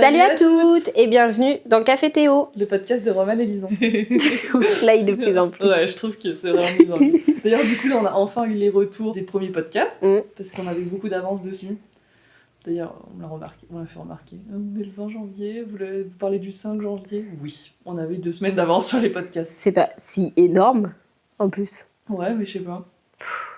Salut à toutes et bienvenue dans Café Théo, le podcast de Romane et Lison. Slide de plus en plus. Ouais, je trouve que c'est vraiment bien. D'ailleurs, du coup, là, on a enfin eu les retours des premiers podcasts, parce qu'on avait beaucoup d'avance dessus. D'ailleurs, on l'a fait remarquer. On est le 20 janvier, vous parlez du 5 janvier. Oui, on avait 2 semaines d'avance sur les podcasts. C'est pas si énorme, en plus. Ouais, mais je sais pas.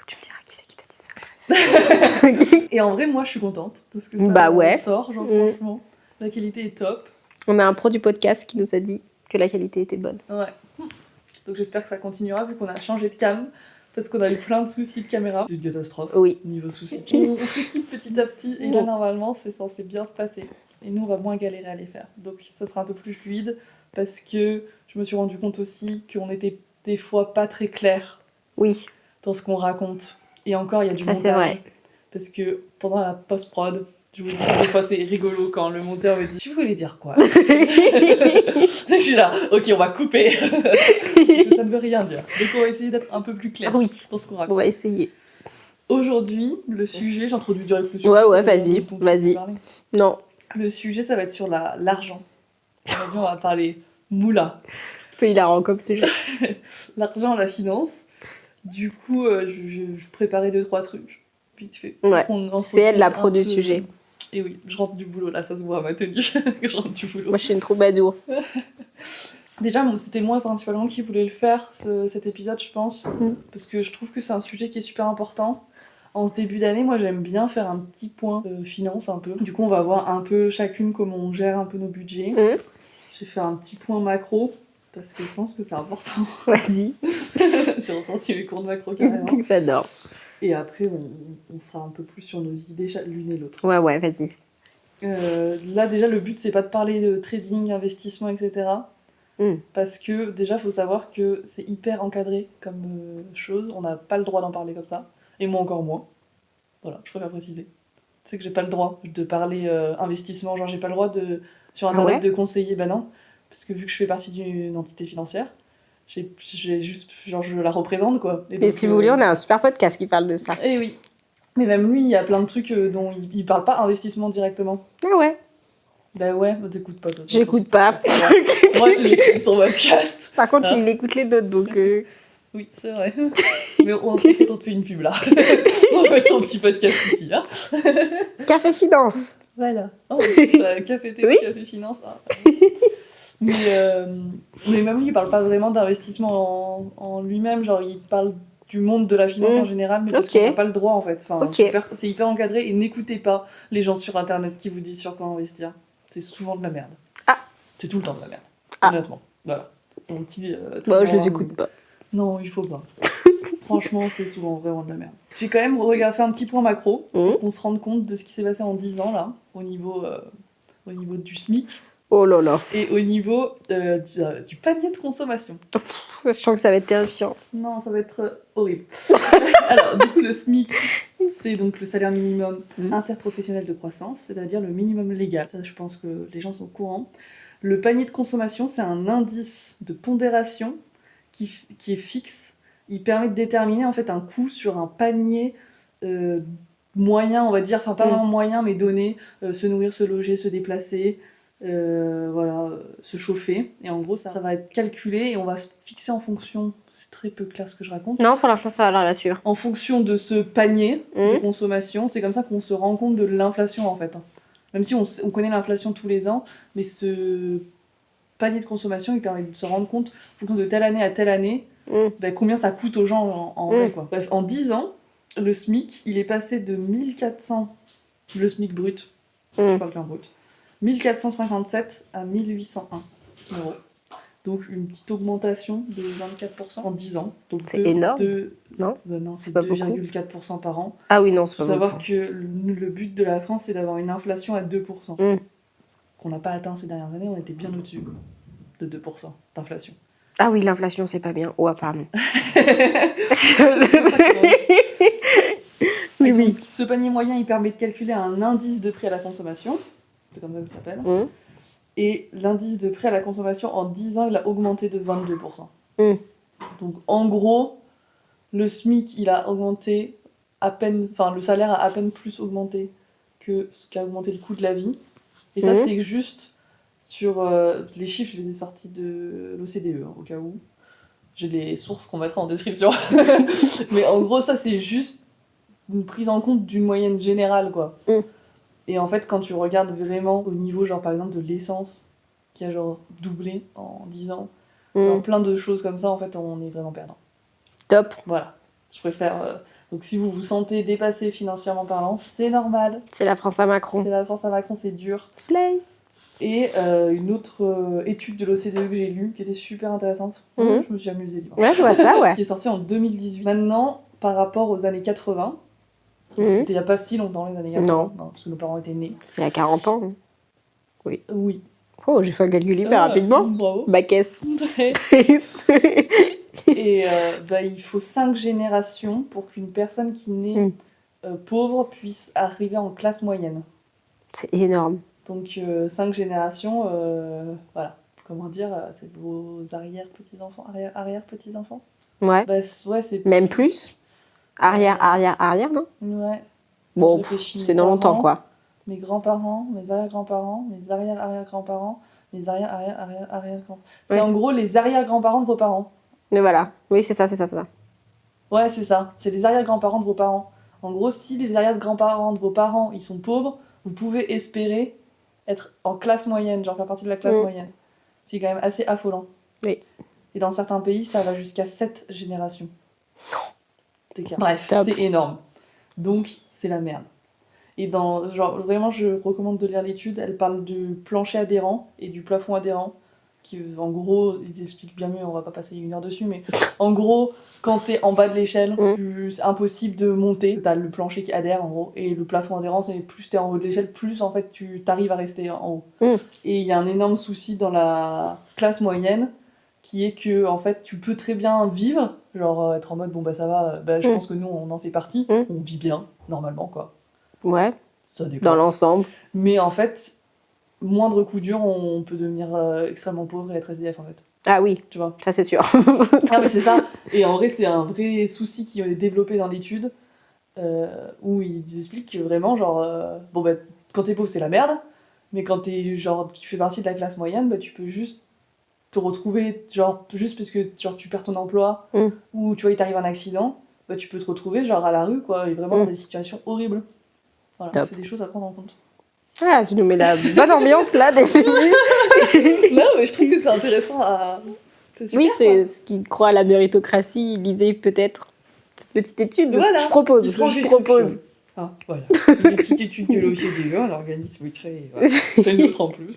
Tu me diras qui c'est qui t'a dit ça. Et en vrai, moi, je suis contente, parce que ça sort, genre franchement. La qualité est top. On a un pro du podcast qui nous a dit que la qualité était bonne. Ouais. Donc j'espère que ça continuera, vu qu'on a changé de cam. Parce qu'on a eu plein de soucis de caméra. C'est une catastrophe. Oui. Niveau soucis. On s'équipe petit à petit et là normalement c'est censé bien se passer. Et nous on va moins galérer à les faire. Donc ça sera un peu plus fluide parce que je me suis rendu compte aussi qu'on était des fois pas très clair. Oui. Dans ce qu'on raconte. Et encore il y a du montage. Ça c'est vrai. Parce que pendant la post-prod, je vous dis des fois c'est rigolo quand le monteur me dit tu voulais dire quoi? Je suis là, ok on va couper. Ça ne veut rien dire. Donc on va essayer d'être un peu plus clair dans ce qu'on raconte. On va essayer. Aujourd'hui, le sujet, j'introduis direct le sujet. Ouais, vas-y. Non. Le sujet, ça va être sur l'argent. Aujourd'hui, on va parler moula. C'est hilarant comme sujet. L'argent, la finance. Du coup, je préparais 2-3 trucs. Vite fait. Ouais. C'est elle la pro du sujet. Et oui, je rentre du boulot, là, ça se voit à ma tenue. Je rentre du boulot. Moi, je suis une troubadour. Déjà, c'était moi principalement qui voulais le faire, cet épisode, je pense. Parce que je trouve que c'est un sujet qui est super important. En ce début d'année, moi, j'aime bien faire un petit point finance, un peu. Du coup, on va voir un peu chacune comment on gère un peu nos budgets. J'ai fait un petit point macro, parce que je pense que c'est important. Vas-y. J'ai ressenti les cours de macro carrément. J'adore. Et après, on sera un peu plus sur nos idées l'une et l'autre. Ouais, vas-y. Là, déjà, le but, c'est pas de parler de trading, investissement, etc. Parce que, déjà, faut savoir que c'est hyper encadré comme chose. On n'a pas le droit d'en parler comme ça. Et moi, encore moins. Voilà, je préfère préciser. Tu sais que j'ai pas le droit de parler investissement. Genre, j'ai pas le droit sur Internet de conseiller. Bah non. Parce que vu que je fais partie d'une entité financière, j'ai juste... Genre, je la représente, quoi. Et donc, si vous voulez, on a un super podcast qui parle de ça. Eh oui. Mais même lui, il y a plein de trucs dont il parle pas investissement directement. Ah ouais. Bah ouais, t'écoutes pas toi. J'écoute pas. Moi je l'écoute sur podcast. Par contre, il écoute les autres donc. Oui, c'est vrai. Mais on te fait une pub là. On va mettre ton petit podcast ici. Hein. Café Finance. Voilà. Oh, ça, Café Théo, Café Finance. Ah. Mais même lui, il parle pas vraiment d'investissement en lui-même. Genre, il parle du monde de la finance en général, mais parce qu'on n'a pas le droit en fait. Enfin, c'est hyper encadré et n'écoutez pas les gens sur internet qui vous disent sur quoi investir. C'est souvent de la merde. C'est tout le temps de la merde. Honnêtement. Voilà. C'est mon petit. Je les écoute pas. Non, il faut pas. Franchement, c'est souvent vraiment de la merde. J'ai quand même fait un petit point macro pour qu'on se rende compte de ce qui s'est passé en 10 ans là, au niveau du SMIC. Oh là là. Et au niveau du panier de consommation. Je sens que ça va être terrifiant. Non, ça va être horrible. Alors, du coup, le SMIC, c'est donc le salaire minimum interprofessionnel de croissance, c'est-à-dire le minimum légal. Ça, je pense que les gens sont au courant. Le panier de consommation, c'est un indice de pondération qui est fixe. Il permet de déterminer en fait un coût sur un panier moyen, on va dire, enfin pas vraiment moyen, mais donné, se nourrir, se loger, se déplacer, se chauffer. Et en gros, ça va être calculé et on va se fixer en fonction, c'est très peu clair ce que je raconte. Non, pour l'instant, ça va l'air là-dessus. En fonction de ce panier de consommation, c'est comme ça qu'on se rend compte de l'inflation en fait. Même si on connaît l'inflation tous les ans, mais ce panier de consommation, il permet de se rendre compte, en fonction de telle année à telle année, combien ça coûte aux gens en vrai, quoi. Bref, en 10 ans, le SMIC, il est passé de 1400, le SMIC brut, je parle qu'un brut, 1457 à 1801 euros. Donc une petite augmentation de 24% en 10 ans. Donc c'est énorme. Non, non, c'est 2,4% par an. Ah oui, non, c'est pas beaucoup. Il faut savoir que le but de la France, c'est d'avoir une inflation à 2%. Ce qu'on n'a pas atteint ces dernières années, on était bien au-dessus de 2% d'inflation. Ah oui, l'inflation, c'est pas bien. Oh, pardon. Oui. Ce panier moyen, il permet de calculer un indice de prix à la consommation. C'est comme ça que ça s'appelle. Et l'indice de prix à la consommation, en 10 ans, il a augmenté de 22%. Donc, en gros, le SMIC, il a augmenté le salaire a à peine plus augmenté que ce qu'a augmenté le coût de la vie. Et ça, c'est juste sur les chiffres, je les ai sortis de l'OCDE, au cas où. J'ai les sources qu'on mettra en description. Mais en gros, ça, c'est juste une prise en compte d'une moyenne générale, quoi. Et en fait, quand tu regardes vraiment au niveau, genre, par exemple, de l'essence, qui a, genre, doublé en 10 ans, genre, plein de choses comme ça, en fait, on est vraiment perdant. Top. Voilà. Je préfère... Donc, si vous vous sentez dépassé financièrement parlant, c'est normal. C'est la France à Macron. C'est la France à Macron, c'est dur. Slay. Et une autre étude de l'OCDE que j'ai lue, qui était super intéressante. Je me suis amusée dimanche. Ouais, je vois ça, ouais. Qui est sortie en 2018. Maintenant, par rapport aux années 80, c'était il n'y a pas si longtemps, les années 80. Non. Parce que nos parents étaient nés. C'était il y a 40 ans. Oui. Oui. Oh, j'ai fait un calcul hyper rapidement. Bravo. Bah, qu'est-ce Et il faut 5 générations pour qu'une personne qui naît pauvre puisse arriver en classe moyenne. C'est énorme. Donc 5 générations, voilà. Comment dire, c'est vos arrière-petits-enfants, arrière-petits-enfants. Ouais. Bah, ouais, c'est... Même plus. Arrière, non Ouais. Bon, c'est dans longtemps, quoi. Mes grands-parents, mes arrière-grands-parents, mes arrière-arrière-grands-parents, mes arrière-arrière-arrière-arrière-grands... C'est en gros les arrière-grands-parents de vos parents. Mais voilà. Oui, c'est ça. Ouais, c'est ça. C'est les arrière-grands-parents de vos parents. En gros, si les arrière-grands-parents de vos parents, ils sont pauvres, vous pouvez espérer être en classe moyenne, genre faire partie de la classe moyenne. C'est quand même assez affolant. Oui. Et dans certains pays, ça va jusqu'à 7 générations. Bref, Top. c'est énorme. Donc, c'est la merde. Et vraiment, je recommande de lire l'étude. Elle parle du plancher adhérent et du plafond adhérent. Qui, en gros, ils expliquent bien mieux, on va pas passer 1 heure dessus, mais en gros, quand t'es en bas de l'échelle, c'est impossible de monter. T'as le plancher qui adhère, en gros, et le plafond adhérent, c'est plus t'es en haut de l'échelle, plus en fait tu t'arrives à rester en haut. Et il y a un énorme souci dans la classe moyenne, qui est que, en fait, tu peux très bien vivre, genre être en mode, bon bah ça va, je pense que nous, on en fait partie, on vit bien, normalement, quoi. Ouais. Ça dépend. Dans l'ensemble. Mais en fait, moindre coup dur, on peut devenir extrêmement pauvre et être SDF, en fait. Ah oui, tu vois. Ça c'est sûr. Ah mais c'est ça. Et en vrai, c'est un vrai souci qui est développé dans l'étude, où ils expliquent que vraiment, genre, quand t'es pauvre, c'est la merde, mais quand tu fais partie de la classe moyenne, bah, tu peux juste te retrouver, genre, juste parce que genre, tu perds ton emploi, ou tu vois, il t'arrive un accident, bah, tu peux te retrouver, genre, à la rue, quoi, et vraiment dans des situations horribles. Voilà, c'est des choses à prendre en compte. Ah, tu nous mets la bonne ambiance là dès le début. Non, mais je trouve que c'est intéressant à... C'est super, oui, c'est quoi. ce qui croit à la méritocratie. Il lisait peut-être cette petite étude. Voilà, je propose. Ah, voilà. Une petite étude de l'OCDE, un organisme très neutre en plus.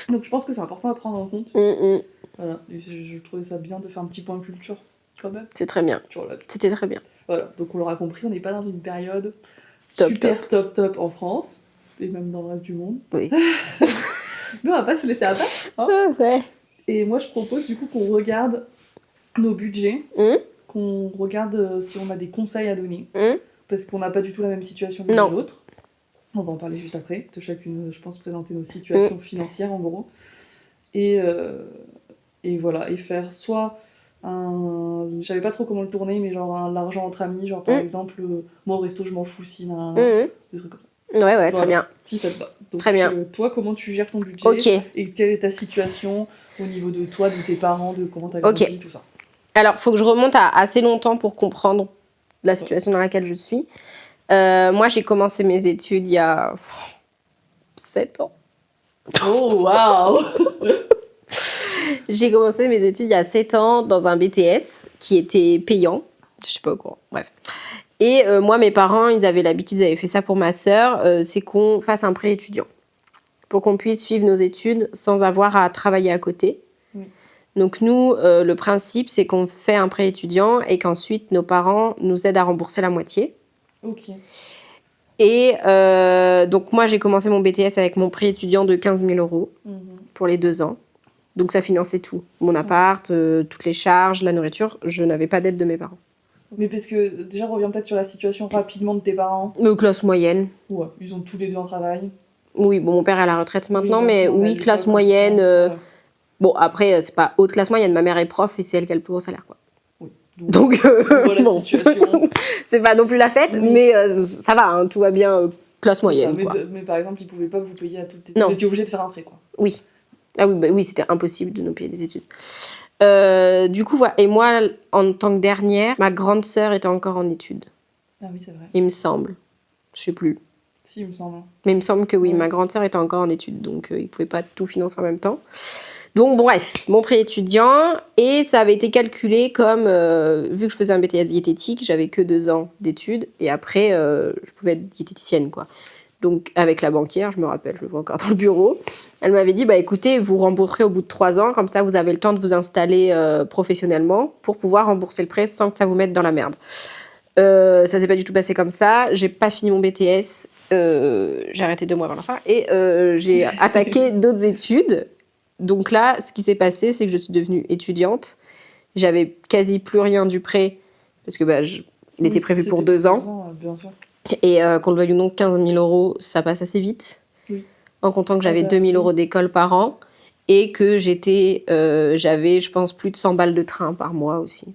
Donc je pense que c'est important à prendre en compte. Voilà. Et je trouvais ça bien de faire un petit point culture, quand même. C'est très bien. C'était très bien. Voilà, donc on l'aura compris, on n'est pas dans une période top en France, et même dans le reste du monde. Oui. Mais on va pas se laisser abattre. Hein. Ouais. Et moi je propose du coup qu'on regarde nos budgets, qu'on regarde si on a des conseils à donner. Parce qu'on n'a pas du tout la même situation l'une que l'autre. On va en parler juste après. De chacune, je pense, présenter nos situations financières, en gros. Et voilà. Et faire soit un... Je savais pas trop comment le tourner, mais genre l'argent entre amis. Genre, par exemple, moi, au resto, je m'en fous si... Des trucs comme ça. Ouais, voilà. très bien. Si ça te va. Donc, très bien. Toi, comment tu gères ton budget ? Ok. Et quelle est ta situation au niveau de toi, de tes parents, de comment t'as grandi, tout ça. Alors, faut que je remonte à assez longtemps pour comprendre la situation dans laquelle je suis. Moi, j'ai commencé mes études il y a 7 ans. Oh, waouh. J'ai commencé mes études il y a 7 ans dans un BTS qui était payant. Je sais pas quoi. Bref. Et moi, mes parents, ils avaient l'habitude, ils avaient fait ça pour ma sœur, c'est qu'on fasse un prêt étudiant pour qu'on puisse suivre nos études sans avoir à travailler à côté. Donc nous, le principe, c'est qu'on fait un prêt étudiant et qu'ensuite, nos parents nous aident à rembourser la moitié. Ok. Et donc moi, j'ai commencé mon BTS avec mon prêt étudiant de 15 000 € pour les 2 ans. Donc ça finançait tout. Mon appart, toutes les charges, la nourriture. Je n'avais pas d'aide de mes parents. Mais parce que, déjà, reviens peut-être sur la situation rapidement de tes parents. Classe moyenne. Ouais, ils ont tous les deux un travail. Oui, bon, mon père est à la retraite maintenant, mais oui, classe l'époque, moyenne. ouais. Bon, après, c'est pas haute classe moyenne. Ma mère est prof et c'est elle qui a le plus gros salaire, quoi. Oui. Donc voilà bon. la situation. C'est pas non plus la fête, mais ça va, hein, tout va bien classe C'est ça, moyenne, mais, quoi. mais par exemple, ils pouvaient pas vous payer à toutes les... Non. Vous étiez obligé de faire un prêt, quoi. Oui. Ah oui, oui, c'était impossible de nous payer des études. Du coup, voilà. Et moi, en tant que dernière, ma grande sœur était encore en études, Ah oui, c'est vrai. il me semble. Je sais plus. Si, il me semble. Mais il me semble que oui, Ouais. ma grande sœur était encore en études, donc ils ne pouvaient pas tout financer en même temps. Donc bref, mon prêt étudiant, et ça avait été calculé comme, vu que je faisais un BTS diététique, j'avais que 2 ans d'études, et après, je pouvais être diététicienne, quoi. Donc avec la banquière, je me rappelle, je le vois encore dans le bureau, elle m'avait dit, bah écoutez, vous rembourserez au bout de 3 ans, comme ça vous avez le temps de vous installer professionnellement pour pouvoir rembourser le prêt sans que ça vous mette dans la merde. Ça s'est pas du tout passé comme ça, j'ai pas fini mon BTS, j'ai arrêté 2 mois avant la fin, et j'ai attaqué d'autres études. Donc là, ce qui s'est passé, c'est que je suis devenue étudiante. J'avais quasi plus rien du prêt, parce que il était prévu pour 2 ans. Bien sûr. Et qu'on le veuille ou non, 15 000 euros, ça passe assez vite. Oui. En comptant que j'avais Ah bah, 2 000 euros oui. d'école par an. Et que j'avais, je pense, plus de 100 balles de train par mois aussi.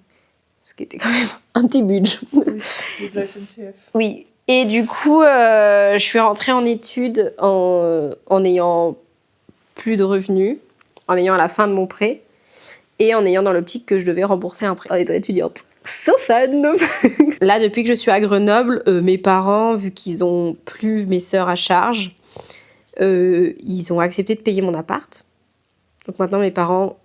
Ce qui était quand même un petit budget. Oui, de la SNCF. Oui. Et du coup, je suis rentrée en études en ayant plus de revenus, en ayant à la fin de mon prêt, et en ayant dans l'optique que je devais rembourser un prêt en étant étudiante. Sauf Anne. Là, depuis que je suis à Grenoble, mes parents, vu qu'ils ont plus mes sœurs à charge, ils ont accepté de payer mon appart. Donc maintenant, mes parents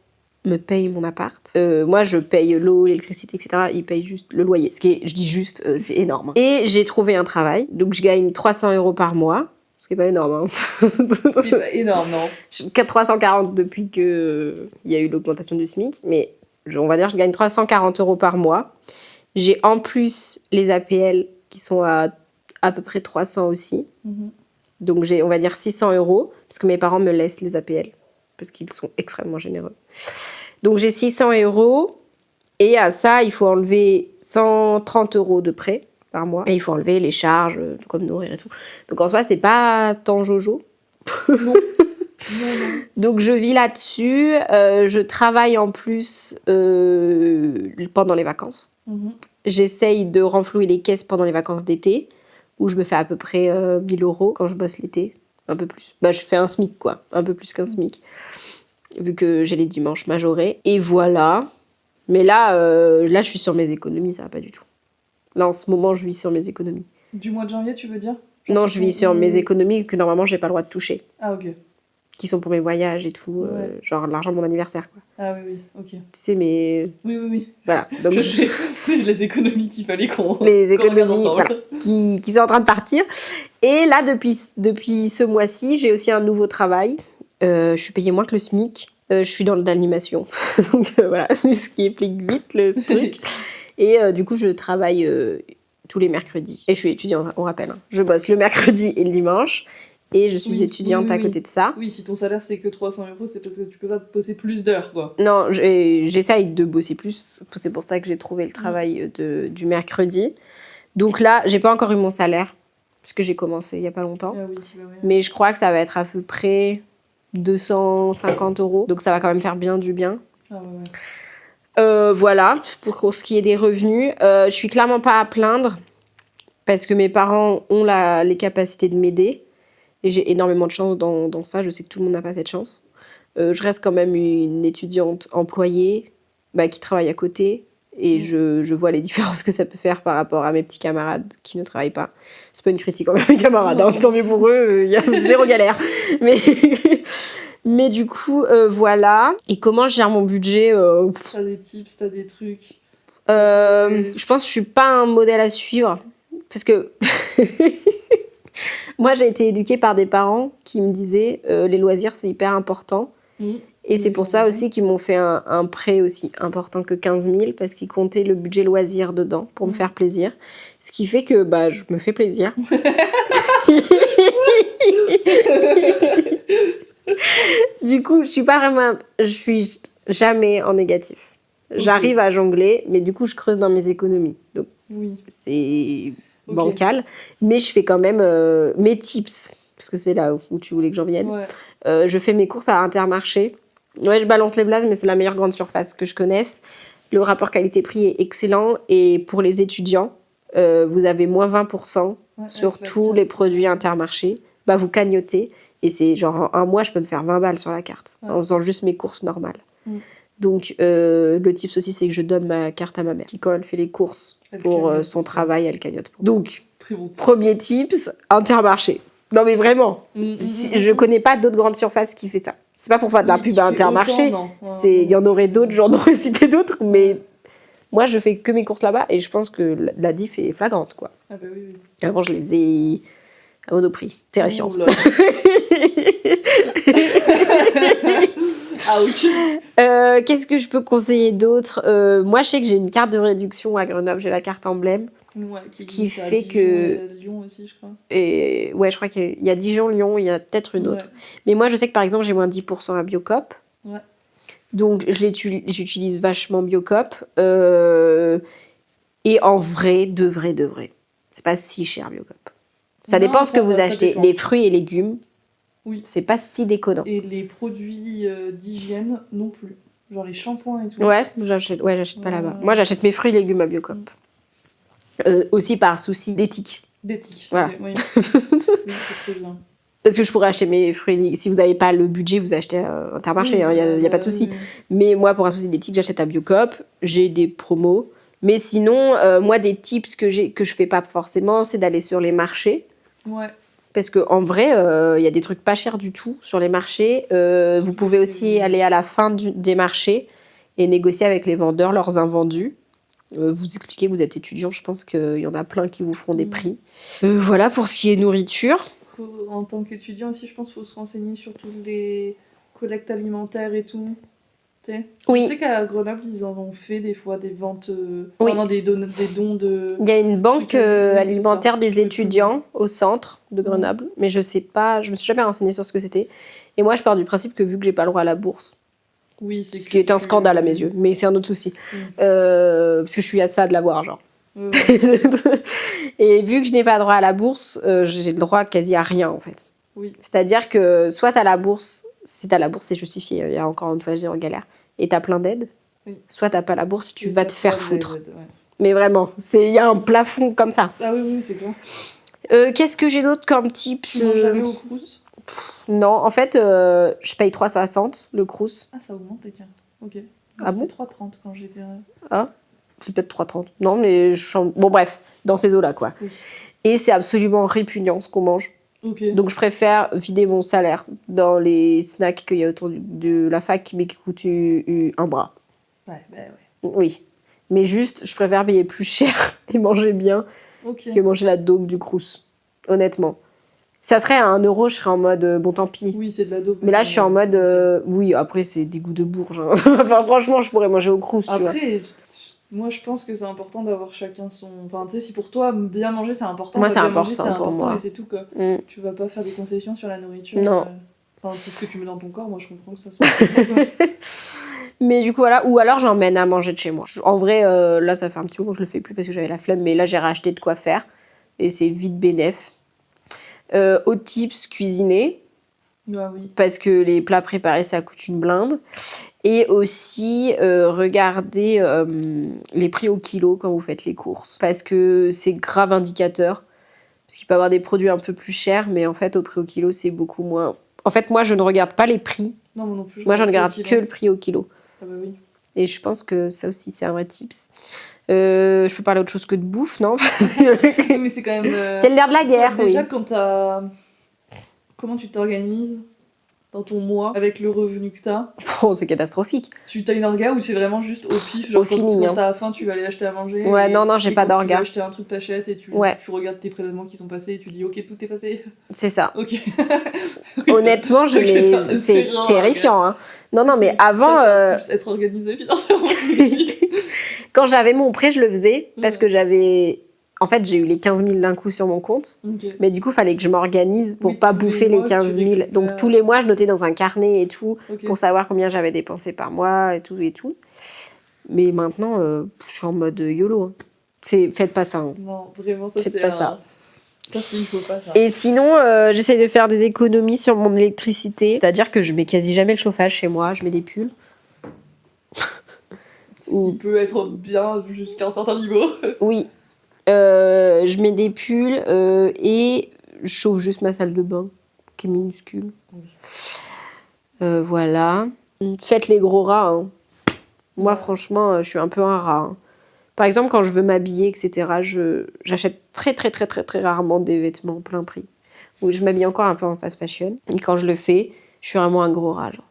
me payent mon appart. Moi, je paye l'eau, l'électricité, etc. Ils payent juste le loyer. Ce qui est, je dis juste, c'est énorme. Et j'ai trouvé un travail. Donc, je gagne 300 euros par mois. Ce qui n'est pas énorme. Hein. C'est pas énorme, non. Je gagne 340 depuis qu'il y a eu l'augmentation du SMIC. Mais on va dire je gagne 340 euros par mois. J'ai en plus les APL qui sont à peu près 300 aussi. Mhm. Donc, j'ai, on va dire 600 euros. Parce que mes parents me laissent les APL. Parce qu'ils sont extrêmement généreux. Donc, j'ai 600 euros. Et à ça, il faut enlever 130 euros de prêt par mois. Et il faut enlever les charges, comme nourrir et tout. Donc, en soi, c'est pas tant jojo. Non. Non, non. Donc, je vis là-dessus. Je travaille en plus pendant les vacances. Mhm. J'essaye de renflouer les caisses pendant les vacances d'été, où je me fais à peu près 1000 euros quand je bosse l'été. Un peu plus. Bah, je fais un SMIC, quoi. Un peu plus qu'un SMIC. Vu que j'ai les dimanches majorés. Et voilà. Mais là, je suis sur mes économies, ça va pas du tout. Là, en ce moment, je vis sur mes économies. Du mois de janvier, tu veux dire? Genre, Non, c'est je vis ton- sur mes économies que normalement, j'ai pas le droit de toucher. Ah, ok. Qui sont pour mes voyages et tout. Ouais. Genre l'argent de mon anniversaire, quoi. Ah oui, oui, ok. Tu sais, mais... Oui, oui, oui. Voilà. Donc, Je sais, c'est les économies qu'il fallait qu'on les qu'on regarde économies ensemble. voilà, qui sont en train de partir. Et là, depuis ce mois-ci, j'ai aussi un nouveau travail. Je suis payée moins que le SMIC. Je suis dans l'animation. Donc voilà, c'est ce qui explique vite le truc. Et du coup, je travaille tous les mercredis. Et je suis étudiante, on rappelle. Hein. Je bosse le mercredi et le dimanche. Et je suis Oui, étudiante oui, oui, à côté de ça. Oui, si ton salaire c'est que 300 euros, c'est parce que tu peux pas bosser plus d'heures, quoi. Non, j'essaye de bosser plus. C'est pour ça que j'ai trouvé le travail du mercredi. Donc là, j'ai pas encore eu mon salaire, puisque j'ai commencé il y a pas longtemps. Ah oui, bah ouais. Mais je crois que ça va être à peu près 250 euros. Donc ça va quand même faire bien du bien. Ah ouais, ouais. Voilà, pour ce qui est des revenus. Je suis clairement pas à plaindre, parce que mes parents ont les capacités de m'aider. Et j'ai énormément de chance dans ça. Je sais que tout le monde n'a pas cette chance. Je reste quand même une étudiante employée qui travaille à côté. Et je vois les différences que ça peut faire par rapport à mes petits camarades qui ne travaillent pas. C'est pas une critique envers mes camarades, hein, tant mieux pour eux, il y a zéro galère. Mais du coup, voilà. Et comment je gère mon budget T'as des tips, t'as des trucs. Je pense que je suis pas un modèle à suivre. Parce que moi, j'ai été éduquée par des parents qui me disaient les loisirs, c'est hyper important. Et c'est pour ça aussi qu'ils m'ont fait un prêt aussi important que 15 000 parce qu'ils comptaient le budget loisir dedans pour me faire plaisir. Ce qui fait que je me fais plaisir. Du coup, je suis jamais en négatif. J'arrive à jongler, mais du coup, je creuse dans mes économies. Donc, Oui. c'est bancal. Mais je fais quand même mes tips, parce que c'est là où tu voulais que j'en vienne. Ouais. Je fais mes courses à Intermarché. Ouais, je balance les blazes, mais c'est la meilleure grande surface que je connaisse. Le rapport qualité-prix est excellent. Et pour les étudiants, vous avez moins 20% sur avec la tous carte. les produits Intermarché, bah vous cagnotez. Et c'est genre en un mois, je peux me faire 20 balles sur la carte Ouais. en faisant juste mes courses normales. Mm. Donc, le tips aussi, c'est que je donne ma carte à ma mère qui, quand elle fait les courses Elle pour cagnotte son pour toi. travail, elle cagnotte. Donc, Très bon tips. premier tips, Intermarché. Non, mais vraiment, je connais pas d'autres grandes surfaces qui fait ça. C'est pas pour faire de la Oui, pub qui à fait Intermarché. autant, non. Ouais, Il y en non, aurait je- d'autres, j'en aurais cité d'autres, mais moi, je fais que mes courses là-bas et je pense que la diff est flagrante, quoi. Ah bah oui, oui. Avant, je les faisais à Monoprix. Terrifiant. Ouh là. Ouch. Qu'est-ce que je peux conseiller d'autre? Moi, je sais que j'ai une carte de réduction à Grenoble, j'ai la carte emblème. Ouais, Ce qui qui existe à fait Dijon que- et à Lyon aussi, je crois. Et ouais, je crois qu'il y a Dijon, Lyon, il y a peut-être une autre. Mais moi, je sais que par exemple, j'ai moins 10% à Biocop. Ouais. Donc, j'utilise vachement Biocop. Et en vrai, de vrai, c'est pas si cher Biocop. Ça Non, dépend ce ça que vous va, ça achetez. dépend. Les fruits et légumes, Oui. c'est pas si déconnant. Et les produits d'hygiène non plus. Genre les shampoings et tout. Ouais, j'achète pas Ouais. là-bas. Moi, j'achète mes fruits et légumes à Biocop. Aussi par souci d'éthique. D'éthique. Voilà. Ok, oui. Oui, c'est très bien. Parce que je pourrais acheter mes fruits et légumes. Si vous n'avez pas le budget, vous achetez à Intermarché, Oui, il n'y a pas de oui, souci. oui. Mais moi, pour un souci d'éthique, j'achète à Biocop. J'ai des promos. Mais sinon, moi, des tips que je fais pas forcément, c'est d'aller sur les marchés. Ouais. Parce qu'en vrai, il y a des trucs pas chers du tout sur les marchés. Vous pouvez aussi aller à la fin des marchés et négocier avec les vendeurs leurs invendus. Vous expliquez que vous êtes étudiant, je pense qu'il y en a plein qui vous feront des prix. Voilà pour ce qui est nourriture. En tant qu'étudiant aussi, je pense qu'il faut se renseigner sur toutes les collectes alimentaires et tout. Tu sais. Oui. Je sais qu'à Grenoble, ils en ont fait des fois des ventes. Oui. Non, des dons de. Il y a une banque Trucs alimentaires, alimentaire ça, des je trouvais étudiants au centre de Grenoble, mais je sais pas, je me suis jamais renseignée sur ce que c'était. Et moi, je pars du principe que vu que j'ai pas le droit à la bourse, Oui, c'est ce que qui est un tu- scandale à mes yeux, mais c'est un autre souci, parce que je suis à ça de l'avoir, genre. Ouais. Et vu que je n'ai pas droit à la bourse, j'ai le droit quasi à rien en fait. Oui. C'est-à-dire que soit t'as la bourse, si t'as la bourse c'est justifié, il y a encore une fois j'ai en galère, et t'as plein d'aides, Oui. soit t'as pas la bourse et tu Et vas t'as te faire pas de foutre. aide, ouais. Mais vraiment, il y a un plafond comme ça. Ah oui, oui, c'est clair. Qu'est-ce que j'ai d'autre comme tips? Tu manges jamais au crous? Non, en fait, je paye 3,60 le crous. Ah, ça augmente, tiens. Ok. Ah C'était bon 3,30 quand j'étais. C'est peut-être 3,30. Non, mais bon bref, dans ces eaux-là quoi. Oui. Et c'est absolument répugnant ce qu'on mange. Ok. Donc je préfère vider mon salaire dans les snacks qu'il y a autour de la fac mais qui coûtent un bras. Ouais, bah ouais. Oui. Mais juste, je préfère payer plus cher et manger bien Ok. que manger la daube du crous. Honnêtement. Ça serait à 1 euro, je serais en mode bon tant pis. Oui, c'est de la dope. Mais là, je suis en mode oui, après, c'est des goûts de bourge. Hein. Enfin, franchement, je pourrais manger au crous, tu vois. Après, moi je pense que c'est important d'avoir chacun son. Enfin, tu sais, si pour toi bien manger c'est important, Moi, bah, c'est bien important manger, c'est pour important moi. et c'est tout quoi. Mm. Tu vas pas faire des concessions sur la nourriture. Non. Enfin, c'est ce que tu mets dans ton corps, moi je comprends que ça soit important. Quoi. Mais du coup, voilà. Ou alors, j'emmène à manger de chez moi. En vrai, là, ça fait un petit moment que je le fais plus parce que j'avais la flemme. Mais là, j'ai racheté de quoi faire. Et c'est vite bénef. Autre tips, cuisiner. Ah oui. Parce que les plats préparés, ça coûte une blinde. Et aussi, regardez les prix au kilo quand vous faites les courses. Parce que c'est grave indicateur. Parce qu'il peut y avoir des produits un peu plus chers, mais en fait, au prix au kilo, c'est beaucoup moins. En fait, moi, je ne regarde pas les prix. Non, moi non plus. Moi, je ne regarde regarde que le prix au kilo. Ah bah oui. Et je pense que ça aussi, c'est un vrai tips. Je peux parler autre chose que de bouffe, non? Oui, mais c'est quand même. C'est le nerf de la guerre, oui. Déjà, quand t'as. Comment tu t'organises dans ton mois avec le revenu que t'as? Bon, c'est catastrophique. Tu t'as une orga ou c'est vraiment juste au pif, genre Au feeling, quand hein. t'as faim tu vas aller acheter à manger. Ouais, non, j'ai pas quand d'orga. tu vas acheter un truc t'achètes et tu regardes tes prélèvements qui sont passés et tu dis ok tout est passé. C'est ça. Ok. Honnêtement, Ok, c'est genre, terrifiant. Hein. Non, mais avant, Ça, c'est un tips, être organisé financièrement. quand j'avais mon prêt, je le faisais parce Ouais. que j'avais... En fait, j'ai eu les 15 000 d'un coup sur mon compte. Ok. Mais du coup, il fallait que je m'organise pour Oui, pas tous les bouffer mois, les 15 000. tu récupères. Donc, tous les mois, je notais dans un carnet et tout Ok. pour savoir combien j'avais dépensé par mois et tout et tout. Mais maintenant, je suis en mode YOLO. Hein. Faites pas ça. Hein. Non, vraiment, ça Faites c'est pas ça. Ça, il faut pas ça. Et sinon, j'essaie de faire des économies sur mon électricité. C'est-à-dire que je mets quasi jamais le chauffage chez moi. Je mets des pulls. Ce qui peut être bien jusqu'à un certain niveau. Oui. Je mets des pulls et je chauffe juste ma salle de bain, qui est minuscule. Oui. Voilà. Faites les gros rats. Hein. Moi, Ouais. franchement, je suis un peu un rat. Hein. Par exemple, quand je veux m'habiller, etc., j'achète très, très, très, très, très rarement des vêtements plein prix. Ou je m'habille encore un peu en fast fashion. Et quand je le fais, je suis vraiment un gros rat. Genre.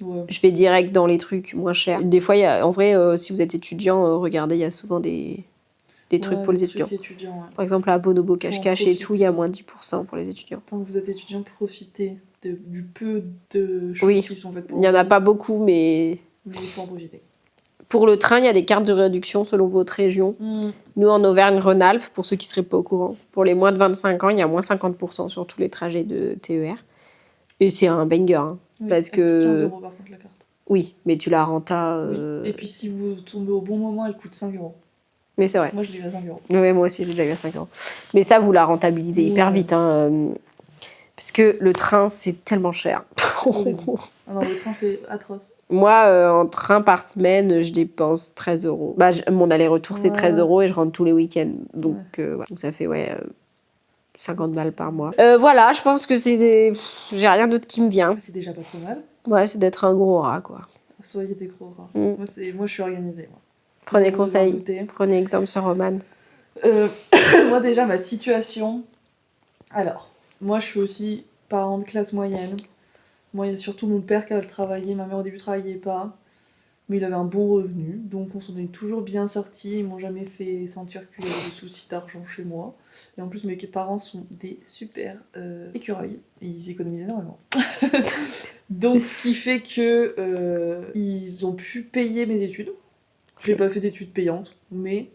Ouais. Je vais direct dans les trucs moins chers. Des fois, en vrai, si vous êtes étudiant, regardez, il y a souvent des trucs pour des les étudiants. trucs étudiants, ouais. Par exemple, à Bonobo Faut en Cache-Cache et tout, il y a moins de 10% pour les étudiants. Tant que vous êtes étudiant, profitez du peu de choses Oui, qui sont faites pour il n'y en a vous, pas beaucoup, mais mais il faut en profiter. pour le train, il y a des cartes de réduction selon votre région. Nous, en Auvergne-Rhône-Alpes, pour ceux qui ne seraient pas au courant, pour les moins de 25 ans, il y a moins 50% sur tous les trajets de TER. Et c'est un banger, hein, Oui, parce elle coûte 15 que... € par contre la carte. Oui, mais tu la rentas... Oui. Et puis si vous tombez au bon moment, elle coûte 5 €. Mais c'est vrai. Moi je l'ai eu à 5 €. Oui, moi aussi, j'ai déjà eu à 5 euros. Mais ça, vous la rentabilisez hyper Ouais. vite. Hein, parce que le train, c'est tellement cher. Horrible. Ah non, le train c'est atroce. Moi, en train par semaine, je dépense 13 euros. Bah, mon aller-retour, c'est Ouais. 13 euros et je rentre tous les week-ends. Donc, Ouais. voilà. Donc ça fait 50 balles par mois. Voilà, je pense que j'ai rien d'autre qui me vient. C'est déjà pas trop mal. Ouais, c'est d'être un gros rat, quoi. Soyez des gros rats. Mm. Moi je suis organisée. Moi. Prenez Vous vous en conseil. doutez. Prenez exemple sur Roman. Moi déjà ma situation. Alors, moi je suis aussi parent de classe moyenne. Moi il y a surtout mon père qui a travaillé, ma mère au début travaillait pas. Mais il avait un bon revenu, donc on s'en est toujours bien sortis. Ils m'ont jamais fait sentir qu'il y avait des soucis d'argent chez moi. Et en plus, mes parents sont des super écureuils. Et ils économisent énormément. Donc, ce qui fait que ils ont pu payer mes études. J'ai pas fait d'études payantes, mais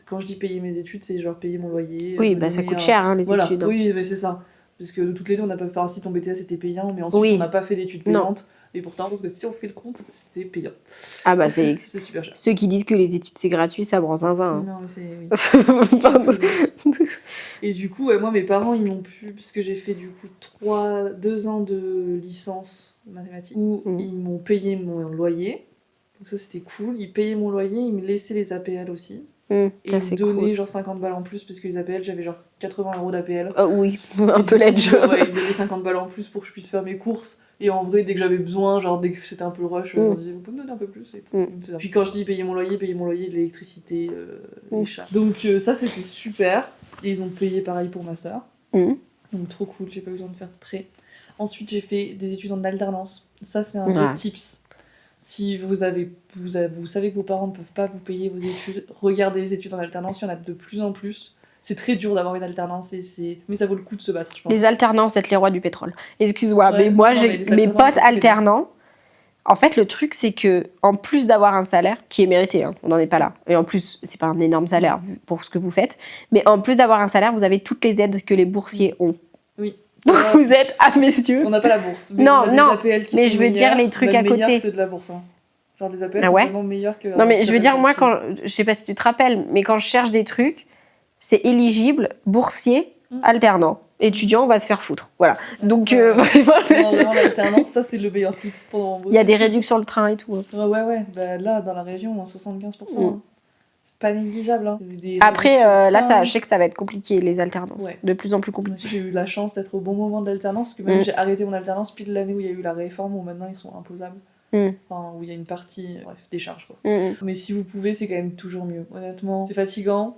quand je dis payer mes études, c'est genre payer mon loyer. Oui, me bah ça donner coûte cher, hein, les voilà. études. Hein. Oui, mais c'est ça. Parce que de toutes les deux, on n'a pas fait. Enfin, si ton BTS était payant, mais ensuite Oui. on n'a pas fait d'études Non. payantes. Et pourtant, parce que si on fait le compte, c'était payant. Ah bah c'est super cher. Ceux qui disent que les études c'est gratuit, ça prend zinzin. Non, mais c'est. Oui. Pardon. Et du coup, moi, mes parents, ils m'ont pu. Parce que j'ai fait du coup 2 ans de licence de mathématiques, où ils m'ont payé mon loyer. Donc ça, c'était cool. Ils payaient mon loyer, ils me laissaient les APL aussi. Et ça, ils c'est me donnaient cool. genre 50 balles en plus, parce que les APL, j'avais genre 80 € d'APL. Oui, un peu ledge. Ouais, ils me donnaient 50 balles en plus pour que je puisse faire mes courses. Et en vrai, dès que j'avais besoin, genre dès que c'était un peu le rush, je leur disais, vous pouvez me donner un peu plus. Et puis quand je dis payer mon loyer, de l'électricité, les chats. Donc ça, c'était super. Et ils ont payé pareil pour ma soeur. Donc trop cool, j'ai pas eu besoin de faire de prêt. Ensuite, j'ai fait des études en alternance. Ça, c'est un vrai tips. Si vous savez que vos parents ne peuvent pas vous payer vos études, regardez les études en alternance, il y en a de plus en plus. C'est très dur d'avoir une alternance, mais ça vaut le coup de se battre, je pense. Les alternants, vous êtes les rois du pétrole. Excuse-moi, Ouais, mais moi, non, j'ai mais mes potes alternants. En fait, le truc, c'est que en plus d'avoir un salaire qui est mérité, hein, on n'en est pas là. Et en plus, c'est pas un énorme salaire pour ce que vous faites. Mais en plus d'avoir un salaire, vous avez toutes les aides que les boursiers ont. Oui. Donc vous êtes à mes yeux. On n'a pas la bourse. Mais Non, on a des non. APL qui Mais sont je veux dire meilleurs, les trucs même à côté. meilleurs que ceux de la bourse. Hein. Genre les APL sont vraiment meilleurs que. Non, mais je veux dire, moi, je sais pas si tu te rappelles, mais quand je cherche des trucs, c'est éligible, boursier, alternant. Étudiant, on va se faire foutre. Voilà. Donc, vraiment, l'alternance, ça, c'est le meilleur tips pendant. Il y a des réductions sur le train et tout. Hein. Ouais. Bah, là, dans la région, 75%. Hein. C'est pas négligeable. Hein. Après, là, je sais que ça va être compliqué, les alternances. Ouais. De plus en plus compliqué. J'ai eu la chance d'être au bon moment de l'alternance, parce que même j'ai arrêté mon alternance pile l'année où il y a eu la réforme, où maintenant ils sont imposables. Enfin, où il y a une partie, bref, des charges, quoi. Mais si vous pouvez, c'est quand même toujours mieux. Honnêtement, c'est fatigant,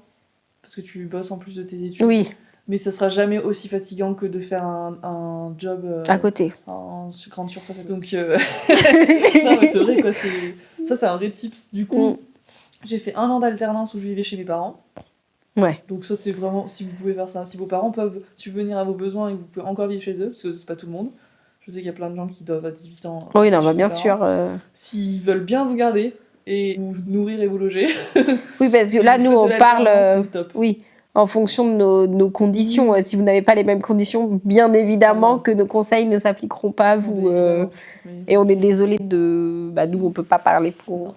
parce que tu bosses en plus de tes études. Oui. Mais ça sera jamais aussi fatigant que de faire un job à côté en grande surface. Donc non, mais c'est vrai quoi, ça c'est un vrai tips. Du coup, j'ai fait 1 an d'alternance où je vivais chez mes parents. Ouais. Donc ça c'est vraiment, si vous pouvez faire ça, si vos parents peuvent subvenir à vos besoins et que vous pouvez encore vivre chez eux, parce que c'est pas tout le monde. Je sais qu'il y a plein de gens qui doivent à 18 ans. Oui, non, bah bien sûr. S'ils veulent bien vous garder et vous nourrir et vous loger. Oui, parce que là, nous, on parle. C'est top. Oui. En fonction de nos conditions. Si vous n'avez pas les mêmes conditions, bien évidemment que nos conseils ne s'appliqueront pas à vous. Et on est désolé de... Bah, nous, on ne peut pas parler pour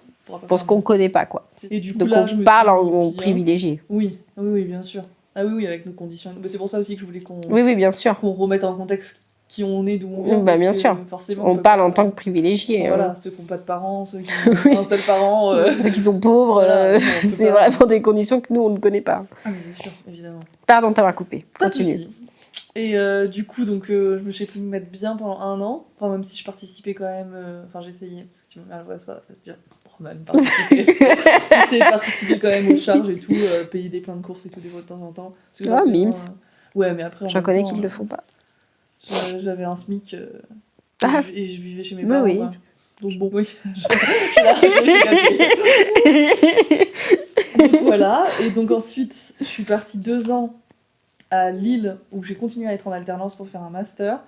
ce qu'on ne connaît pas, quoi. Et du coup, donc, là, on parle en privilégié. Oui, bien sûr. Ah oui, avec nos conditions. Mais c'est pour ça aussi que je voulais qu'on oui, bien sûr. Qu'on remette en contexte qui on est d'où on vient. Bah, parce bien que, sûr. Forcément, On peut parle pas- en tant que privilégié. Voilà, ceux qui n'ont pas de parents, ceux qui ont un seul parent. Ceux qui sont pauvres, Voilà, non, on peut c'est pas. vraiment des conditions que nous, on ne connaît pas. Ah, mais c'est sûr, évidemment. Pardon, t'as coupé. Pas de Continue. souci. Et du coup, donc, je me suis pu me mettre bien pendant 1 an. Enfin, même si je participais quand même. Enfin, j'essayais. Parce que si ma mère voit ça, elle va se dire normal, participer. J'essayais de participer quand même aux charges et tout, payer des plein de courses et tout, des fois de temps en temps. Parce que Ah, forcément, mims. Ouais, mais après. en J'en même connais temps, qui ne le font pas. J'avais un SMIC Ah. et je vivais chez mes Mais parents. oui. Quoi. Donc bon, oui, j'ai donc voilà, et donc ensuite, je suis partie 2 ans à Lille où j'ai continué à être en alternance pour faire un master.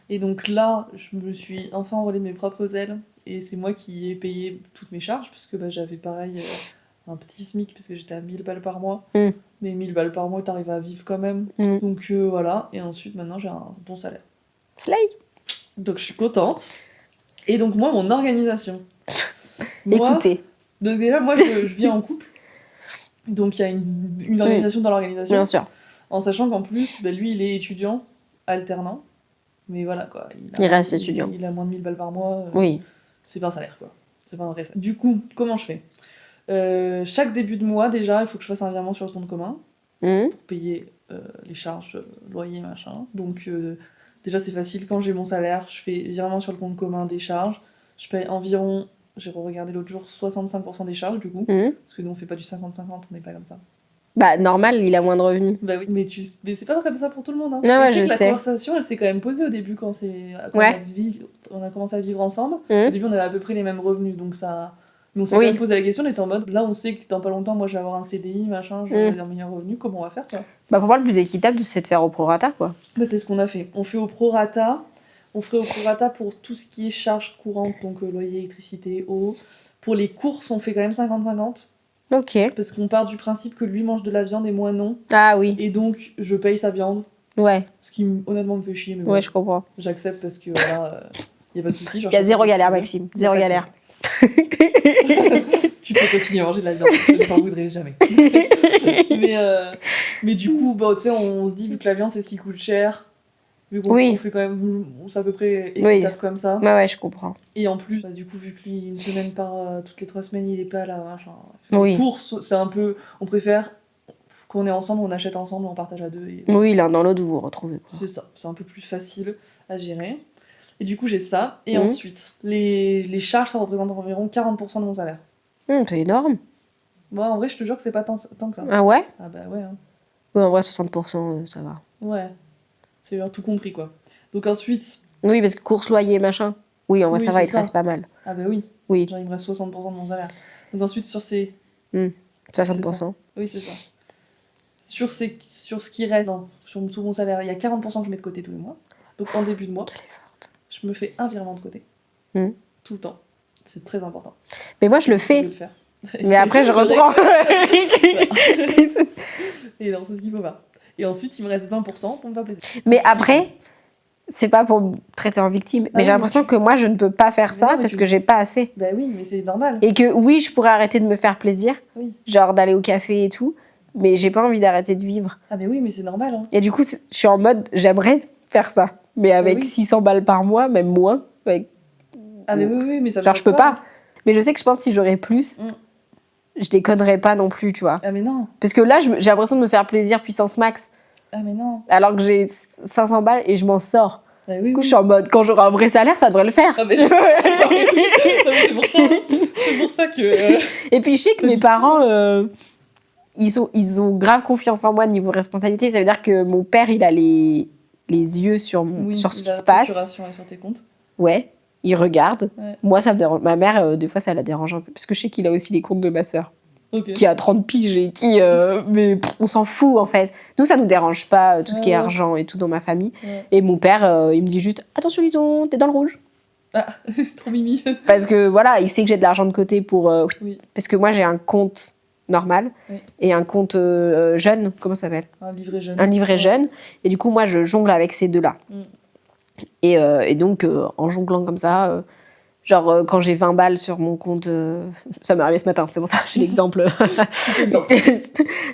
Et donc là, je me suis enfin envolée de mes propres ailes et c'est moi qui ai payé toutes mes charges parce que bah, j'avais pareil un petit SMIC parce que j'étais à 1000 balles par mois. Mm. Mais 1000 balles par mois, t'arrives à vivre quand même. Mm. Donc voilà, et ensuite maintenant j'ai un bon salaire. Slay. Donc je suis contente. Et donc moi, mon organisation. Moi, Écoutez, donc déjà, moi je vis en couple. Donc il y a une organisation dans l'organisation. bien sûr. En sachant qu'en plus, bah, lui, il est étudiant, alternant. Mais voilà, quoi. Il reste étudiant. Il a moins de 1000 balles par mois. Oui. C'est pas un salaire, quoi. C'est pas un vrai salaire. Du coup, comment je fais chaque début de mois, déjà, il faut que je fasse un virement sur le compte commun Mmh. pour payer les charges, loyer, machin. Donc, déjà, c'est facile. Quand j'ai mon salaire, je fais virement sur le compte commun des charges. Je paye environ, j'ai regardé l'autre jour, 65% des charges, du coup. Mmh. Parce que nous, on fait pas du 50-50, on n'est pas comme ça. Bah, normal, il a moins de revenus. Bah oui, mais c'est pas comme ça pour tout le monde. Hein. Ah ouais, Et tu sais je que sais. La conversation, elle s'est quand même posée au début quand Ouais. on a commencé à vivre ensemble. Mmh. Au début, on avait à peu près les mêmes revenus, donc ça. Mais on s'est Oui. quand même posé la question, on était en mode, là, on sait que dans pas longtemps, moi, je vais avoir un CDI, machin, je vais avoir un meilleur revenu, comment on va faire, quoi. Bah, pour moi, le plus équitable, c'est de faire au prorata, quoi. Bah, c'est ce qu'on a fait. On fait au prorata. On ferait au prorata pour tout ce qui est charges courantes, donc loyer, électricité, eau. Pour les courses, on fait quand même 50-50. Ok. Parce qu'on part du principe que lui mange de la viande et moi non. Ah oui. Et donc, je paye sa viande. Ouais. Ce qui, honnêtement, me fait chier. Mais bon, Ouais, je comprends. j'accepte parce que voilà, y a pas de souci. Il y a zéro galère, Maxime. Zéro galère. Tu peux continuer à manger de la viande, je ne t'en voudrais jamais. mais du coup, bah, tu sais, on se dit, vu que la viande, c'est ce qui coûte cher, vu qu'on Oui. on fait quand même, c'est à peu près Oui. équitable comme ça. Ouais, ouais, je comprends. Et en plus, bah, du coup, vu que lui, une semaine toutes les 3 semaines, il est pas là, machin. Oui. Les courses, c'est un peu, on préfère qu'on est ensemble, on achète ensemble, on partage à deux. Et... Oui, l'un dans l'autre, vous vous retrouvez, quoi. C'est ça, c'est un peu plus facile à gérer. Et du coup, j'ai ça. Et Mhm. ensuite, les charges, ça représente environ 40% de mon salaire. C'est énorme. Moi, en vrai, je te jure que c'est pas tant que ça. Ah ouais? Ah bah ouais. Hein. Ouais, en vrai, 60%, ça va. Ouais. C'est tout compris, quoi. Donc ensuite... Oui, parce que course, loyer, machin. Oui, en vrai, Oui, ça va, c'est il te ça. reste pas mal. Ah bah oui. Oui, Genre, il me reste 60% de mon salaire. Donc ensuite, sur ces... 60%. Oui, c'est ça. Sur ce qui reste, sur tout mon salaire, il y a 40% que je mets de côté tous les mois. Donc en début de mois, Quelle est forte. je me fais un virement de côté. Mm. Tout le temps. C'est très important. Mais moi, je le Je vais fais. le faire. Mais après, je reprends. Et non, c'est ce qu'il faut pas. Et ensuite, il me reste 20% pour me faire plaisir. Mais après, c'est pas pour me traiter en victime. Mais oui, j'ai l'impression que moi, je ne peux pas faire Mais ça non, mais parce tu- que j'ai pas assez. Bah oui, mais c'est normal. Et que oui, je pourrais arrêter de me faire plaisir. Oui. Genre d'aller au café et tout. Mais j'ai pas envie d'arrêter de vivre. Ah mais oui, mais c'est normal. Hein. Et du coup, je suis en mode, j'aimerais faire ça. Mais avec oui. 600 balles par mois, même moins. Avec... Ah mais oui, mais ça me Genre, je choque peux pas. Mais je sais que je pense que si j'aurais plus, Mm. je déconnerais pas non plus, tu vois. Ah mais non. Parce que là, j'ai l'impression de me faire plaisir puissance max. Ah mais non. Alors que j'ai 500 balles et je m'en sors. Bah oui, Du coup, oui. je suis en mode, quand j'aurai un vrai salaire, ça devrait le faire. Ah mais c'est pour ça. C'est pour ça que... Et puis, je sais que mes parents, ils ont grave confiance en moi niveau responsabilité. Ça veut dire que mon père, il a les yeux sur ce qui se passe. Procuration sur tes comptes. Ouais, il regarde. Ouais. Moi, ça me dérange. Ma mère, des fois, ça la dérange un peu. Parce que je sais qu'il a aussi les comptes de ma sœur, Ok. qui a 30 piges et qui... mais on s'en fout, en fait. Nous, ça nous dérange pas, tout ce qui est Ouais. argent et tout dans ma famille. Ouais. Et mon père, il me dit juste, attention, Lison, t'es dans le rouge. Ah, trop mimi. Parce que voilà, il sait que j'ai de l'argent de côté pour. Oui. Parce que moi, j'ai un compte normal Oui. et un compte jeune, comment ça s'appelle? Un livret jeune. Un livret Ouais. jeune. Et du coup, moi, je jongle avec ces deux-là. Mm. Et donc, en jonglant comme ça, Genre, quand j'ai 20 balles sur mon compte, ça m'est arrivé ce matin, c'est pour ça que j'ai l'exemple.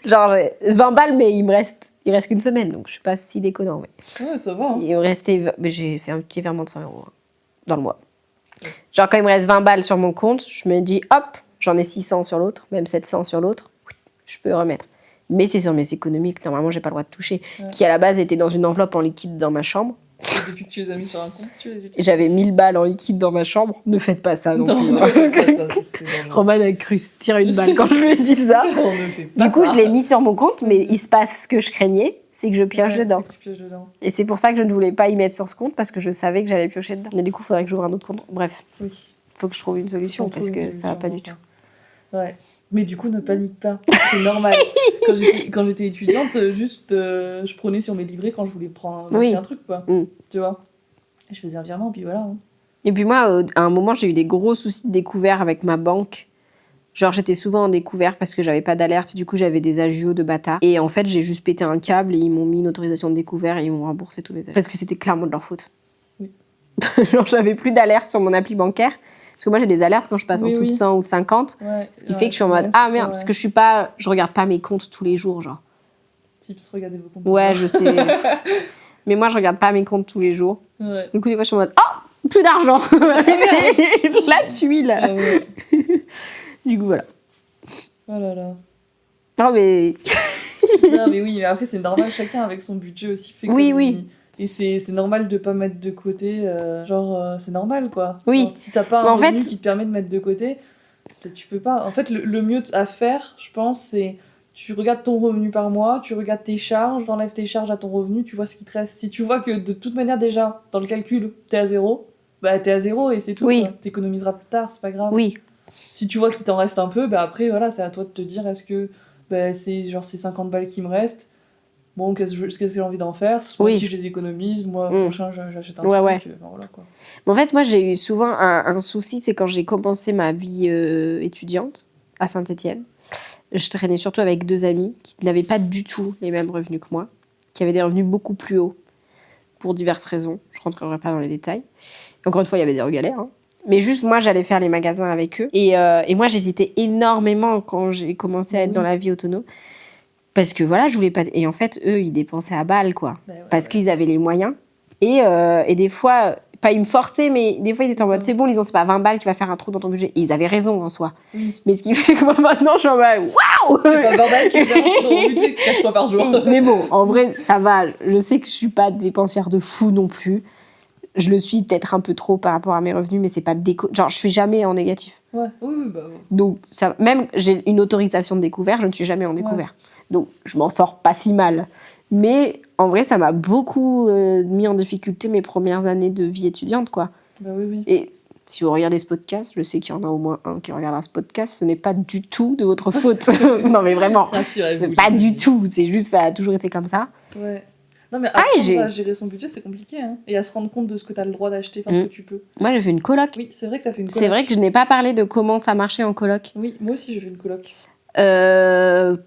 Genre, 20 balles, mais il reste qu'une semaine, donc je suis pas si déconnant. Mais. Ouais, ça va. Hein. Il me restait, mais j'ai fait un petit virement de 100 € dans le mois. Genre, quand il me reste 20 balles sur mon compte, je me dis, hop, j'en ai 600 sur l'autre, même 700 sur l'autre, je peux remettre. Mais c'est sur mes économies que normalement, j'ai pas le droit de toucher, qui à la base étaient dans une enveloppe en liquide dans ma chambre. Et depuis que tu les as mis sur un compte, tu les utilises. Et j'avais 1000 balles en liquide dans ma chambre. Ne faites pas ça non plus. ne faites pas ça, c'est normal. Roman a cru se tirer une balle quand je lui ai dit ça. On ne fait pas Du coup, ça. je l'ai mis sur mon compte, mais il se passe ce que je craignais, c'est que je pioche Ouais, dedans. c'est que tu pioches dedans. Et c'est pour ça que je ne voulais pas y mettre sur ce compte, parce que je savais que j'allais piocher dedans. Mais du coup, il faudrait que j'ouvre un autre compte. Bref, Oui. faut que je trouve une solution, parce que ça va pas du tout. Ouais. Mais du coup, ne panique pas. C'est normal. Quand j'étais étudiante, juste, je prenais sur mes livrets quand je voulais prendre Oui. un truc, quoi. Mm. Tu vois. Et je faisais un virement, puis voilà. Hein. Et puis moi, à un moment, j'ai eu des gros soucis de découvert avec ma banque. Genre, j'étais souvent en découvert parce que j'avais pas d'alerte. Du coup, j'avais des agios de bâtard. Et en fait, j'ai juste pété un câble et ils m'ont mis une autorisation de découvert et ils m'ont remboursé tous mes agios. Parce que c'était clairement de leur faute. Oui. Genre, j'avais plus d'alerte sur mon appli bancaire. Parce que moi, j'ai des alertes quand je passe en Oui, dessous de 100 ou de 50. Ouais. Ce qui fait que je suis en mode, ah merde, parce que je regarde pas mes comptes tous les jours, genre. Tips, regardez vos comptes. Ouais, je sais. Mais moi, je regarde pas mes comptes tous les jours. Ouais. Du coup, des fois, je suis en mode, oh, plus d'argent. La tuile. Ah ouais. Du coup, voilà. Oh là là. Non, mais. Non, mais oui, mais après, c'est normal, chacun avec son budget aussi fait Oui, comme oui. Et c'est normal de pas mettre de côté, c'est normal quoi. Oui. Genre, si t'as pas Mais un en revenu fait- qui te permet de mettre de côté, peut-être tu peux pas. En fait, le mieux à faire, je pense, c'est tu regardes ton revenu par mois, tu regardes tes charges, t'enlèves tes charges à ton revenu, tu vois ce qui te reste. Si tu vois que de toute manière, déjà, dans le calcul, t'es à zéro, bah t'es à zéro et c'est tout. Oui. Quoi. T'économiseras plus tard, c'est pas grave. Oui. Si tu vois qu'il t'en reste un peu, bah après, voilà, c'est à toi de te dire est-ce que bah, c'est genre ces 50 balles qui me restent. Bon, qu'est-ce que j'ai envie d'en faire? Moi, Oui. si je les économise, moi, Mm. prochain, j'achète un Ouais, truc. Enfin, voilà, quoi. Mais en fait, moi, j'ai eu souvent un souci, c'est quand j'ai commencé ma vie étudiante à Saint-Étienne. Je traînais surtout avec 2 amis qui n'avaient pas du tout les mêmes revenus que moi, qui avaient des revenus beaucoup plus hauts pour diverses raisons. Je rentrerai pas dans les détails. Encore une fois, il y avait des galères. Hein. Mais juste, moi, j'allais faire les magasins avec eux. Et moi, j'hésitais énormément quand j'ai commencé à être Oui. dans la vie autonome. Parce que voilà, je voulais pas. Et en fait, eux, ils dépensaient à balle, quoi. Bah, ouais, Parce ouais. qu'ils avaient les moyens. Et des fois, pas ils me forçaient, mais des fois, ils étaient en mode c'est bon, c'est pas 20 balles qui va faire un trou dans ton budget. Et ils avaient raison en soi. Oui. Mais ce qui fait que moi, maintenant, je suis en mode waouh! C'est pas 20 balles qui fait dans mon budget 4 fois par jour. Mais bon, en vrai, ça va. Je sais que je suis pas dépensière de fou non plus. Je le suis peut-être un peu trop par rapport à mes revenus, mais c'est pas genre, je suis jamais en négatif. Ouais, oui, bah ouais. Donc, ça, même j'ai une autorisation de découvert, je ne suis jamais en découvert. Donc, je m'en sors pas si mal. Mais en vrai, ça m'a beaucoup mis en difficulté mes premières années de vie étudiante, quoi. Bah oui, oui. Et si vous regardez ce podcast, je sais qu'il y en a au moins un qui regardera ce podcast, ce n'est pas du tout de votre faute. Non, mais vraiment. Rassurez-vous. C'est pas du tout. C'est juste, ça a toujours été comme ça. Ouais. Non, mais Ah, apprendre à gérer son budget, c'est compliqué. Hein. Et à se rendre compte de ce que t'as le droit d'acheter, enfin, ce que tu peux. Moi, j'ai fait une coloc. Oui, c'est vrai que t'as fait une coloc. C'est vrai que je n'ai pas parlé de comment ça marchait en coloc. Oui, moi aussi, j'ai fait une coloc.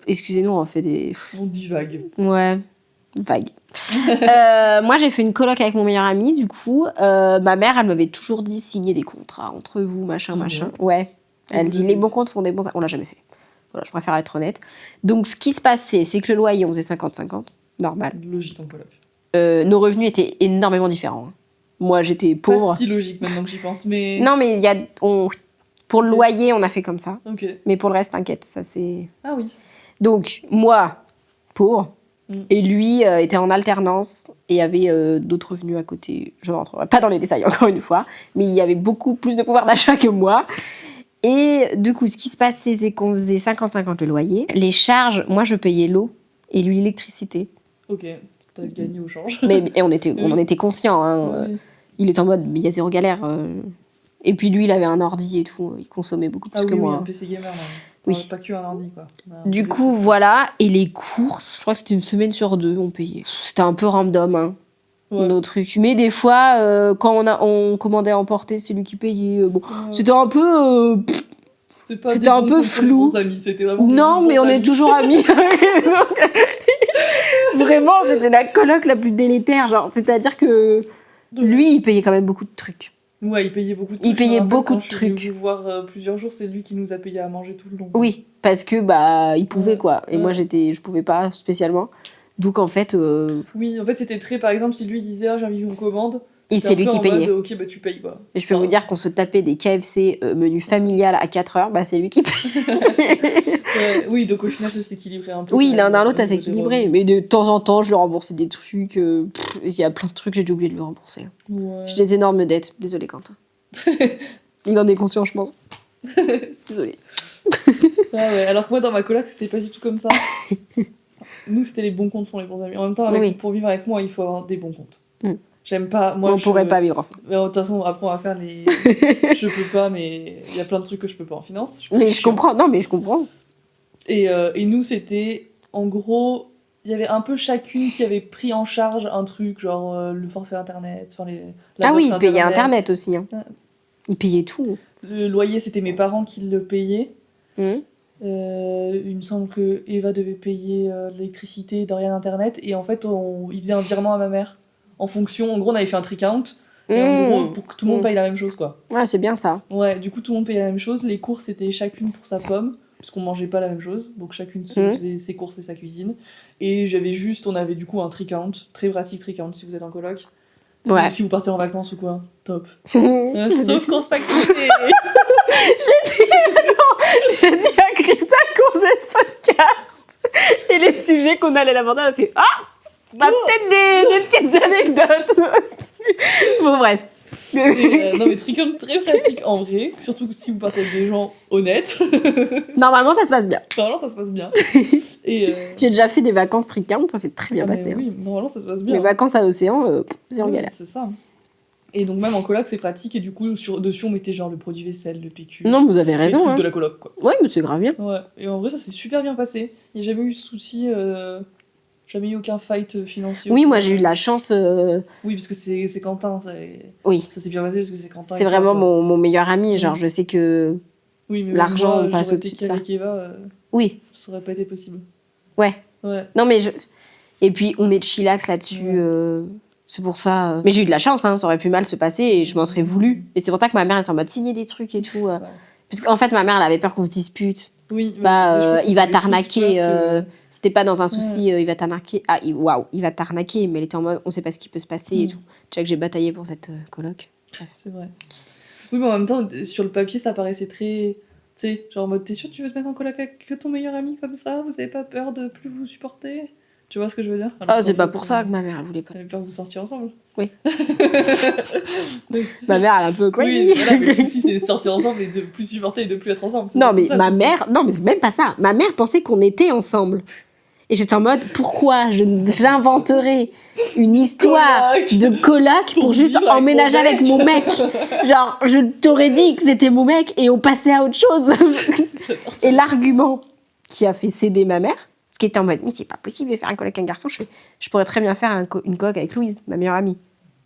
Excusez-nous, on fait des... On divague. Ouais, vague. Moi, j'ai fait une coloc avec mon meilleur ami, du coup. Ma mère, elle m'avait toujours dit signer des contrats entre vous, machin, Ah machin. Ouais. Elle dit les bons comptes font des bons... On l'a jamais fait. Voilà, je préfère être honnête. Donc, ce qui se passait, c'est que le loyer, on faisait 50-50. Normal. Logique en coloc. Nos revenus étaient énormément différents. hein. Moi, j'étais pauvre. Pas si logique maintenant que j'y pense, mais... Non, mais il y a... Pour le loyer, on a fait comme ça. Ok. Mais pour le reste, t'inquiète, ça c'est... Ah oui. Donc, moi, pauvre, Mm. et lui était en alternance et avait d'autres revenus à côté. Je ne rentrerai pas dans les détails, encore une fois, mais il y avait beaucoup plus de pouvoir d'achat que moi. Et du coup, ce qui se passait, c'est qu'on faisait 50-50 le loyer. Les charges, moi, je payais l'eau et lui l'électricité. Ok, t'as gagné au change. Et on en était conscients. Hein. Ouais. Il était en mode, mais il y a zéro galère. Et puis lui, il avait un ordi et tout. Il consommait beaucoup plus Ah que oui, moi. oui, hein. un PC gamer, non. Oui. Pas que un ordi, quoi. Du coup, voilà. Et les courses, je crois que c'était une semaine sur 2, on payait. C'était un peu random, hein, Ouais. nos trucs. Mais des fois, quand on commandait à emporter, c'est lui qui payait. Bon, Ouais. c'était un peu... c'était un peu flou. C'était vraiment non, des mais bons on est amis. toujours amis. Vraiment, c'était la coloc la plus délétère. Genre, c'est-à-dire que lui, il payait quand même beaucoup de trucs. Ouais, il payait beaucoup de trucs. Il payait Je me rappelle beaucoup quand de je suis venue trucs. vous voir plusieurs jours, c'est lui qui nous a payé à manger tout le long. Oui, parce que il pouvait Ouais. quoi. Et Ouais. moi, je pouvais pas spécialement. Donc en fait, Oui, en fait, c'était très. Par exemple, si lui disait j'ai envie d'une commande, et c'était c'est un lui peu qui en payait. mode, ok, bah tu payes quoi. Et je peux vous dire qu'on se tapait des KFC menu familial à 4 heures, bah c'est lui qui paye. Ouais, oui, donc au final, ça s'équilibrait un peu. Oui, quand l'un même, dans au l'autre, ça niveau des s'équilibrait. revenus. Mais de temps en temps, je lui remboursais des trucs. Il y a plein de trucs que j'ai déjà oublié de lui rembourser. Ouais. J'ai des énormes dettes. Désolé, Quentin. Il en est conscient, je pense. Désolé. Ouais. Alors que moi, dans ma coloc, c'était pas du tout comme ça. Nous, c'était les bons comptes font les bons amis. En même temps, Oui. pour vivre avec moi, il faut avoir des bons comptes. Mm. J'aime pas. Moi, On pourrait pas vivre ensemble. Mais de toute façon, après, on va faire les. Je peux pas, mais il y a plein de trucs que je peux pas en finance. Mais je comprends. Non, mais je comprends. Et nous, c'était. En gros, il y avait un peu chacune qui avait pris en charge un truc, genre le forfait internet. Enfin, la Ah oui, box il payait Internet aussi. Hein. Ouais. Il payait tout. Le loyer, c'était mes parents qui le payaient. Mhm. Il me semble que Eva devait payer l'électricité, Dorian Internet, et en fait, il faisait un virement à ma mère. En fonction, en gros, on avait fait un tricount, et en gros, pour que tout le monde paye la même chose, quoi. Ouais, c'est bien ça. Ouais, du coup, tout le monde payait la même chose. Les courses, c'était chacune pour sa pomme, parce qu'on mangeait pas la même chose, donc chacune faisait ses courses et sa cuisine. Et on avait du coup un tricount, très pratique tricount si vous êtes en coloc. Ouais. Ou si vous partez en vacances ou quoi, top. J'ai Sauf quand ça coûtait. dit à Christa qu'on faisait ce podcast et les sujets qu'on allait l'aborder, elle a fait on a peut-être des petites anecdotes. Bon, bref. Non mais tricount très pratique en vrai, surtout si vous partez avec des gens honnêtes. Normalement, ça se passe bien. Normalement ça se passe bien. Et J'ai déjà fait des vacances tricount, ça s'est très bien mais passé. oui, normalement ça se passe bien. Les vacances à l'océan, c'est en Oui, galère. c'est ça. Et donc même en coloc c'est pratique et du coup dessus on mettait genre le produit vaisselle, le PQ. Non, vous avez les raison. trucs Hein. de la coloc quoi. Ouais, mais c'est grave bien. Ouais. Et en vrai ça s'est super bien passé. Il n'y a jamais eu de soucis, jamais eu aucun fight financier. Oui, moi j'ai eu de la chance. Oui parce que c'est Quentin. Oui. Ça s'est bien passé parce que c'est Quentin. C'est vraiment mon meilleur ami. Genre, Mm. je sais que. Oui, mais l'argent, moi, on passe j'aurais au-dessus été de ça. qu'avec Eva, Oui. ça aurait pas été possible. Ouais. Ouais. Non, mais Et puis, on est chillax là-dessus. Ouais. C'est pour ça. Mais j'ai eu de la chance, hein, ça aurait pu mal se passer et je m'en serais voulu. Et c'est pour ça que ma mère était en mode signer des trucs et tout. Ouais. Parce qu'en fait, ma mère, elle avait peur qu'on se dispute. Oui, mais je pense Il va qu'on avait tous t'arnaquer. peur C'était pas dans un souci, il va t'arnaquer. Ah, il va t'arnaquer, mais elle était en mode, on sait pas ce qui peut se passer et tout. Tu vois que j'ai bataillé pour cette coloc. Bref. C'est vrai. Oui, mais en même temps, sur le papier, ça paraissait très. Tu sais, genre en mode, t'es sûr que tu veux te mettre en coloc avec que ton meilleur ami comme ça? Vous avez pas peur de plus vous supporter? Tu vois ce que je veux dire? Alors, Ah, c'est qu'en pas fait, pour ça que ma mère, elle voulait pas. Elle avait peur que vous sortiez ensemble. Oui. Donc, Ma mère, elle est un peu crazy. oui, voilà, mais le souci, c'est de sortir ensemble et de plus supporter et de plus être ensemble. C'est Non, pas mais ça, ma le souci. mère, non, mais c'est même pas ça. Ma mère pensait qu'on était ensemble. Et j'étais en mode, pourquoi j'inventerais une histoire de coloc pour juste vivre avec emménager mon avec mec. mon mec? Genre, je t'aurais dit que c'était mon mec et on passait à autre chose. Et l'argument qui a fait céder ma mère, ce qui était en mode, mais c'est pas possible de faire un coloc avec un garçon, je pourrais très bien faire une coloc avec Louise, ma meilleure amie.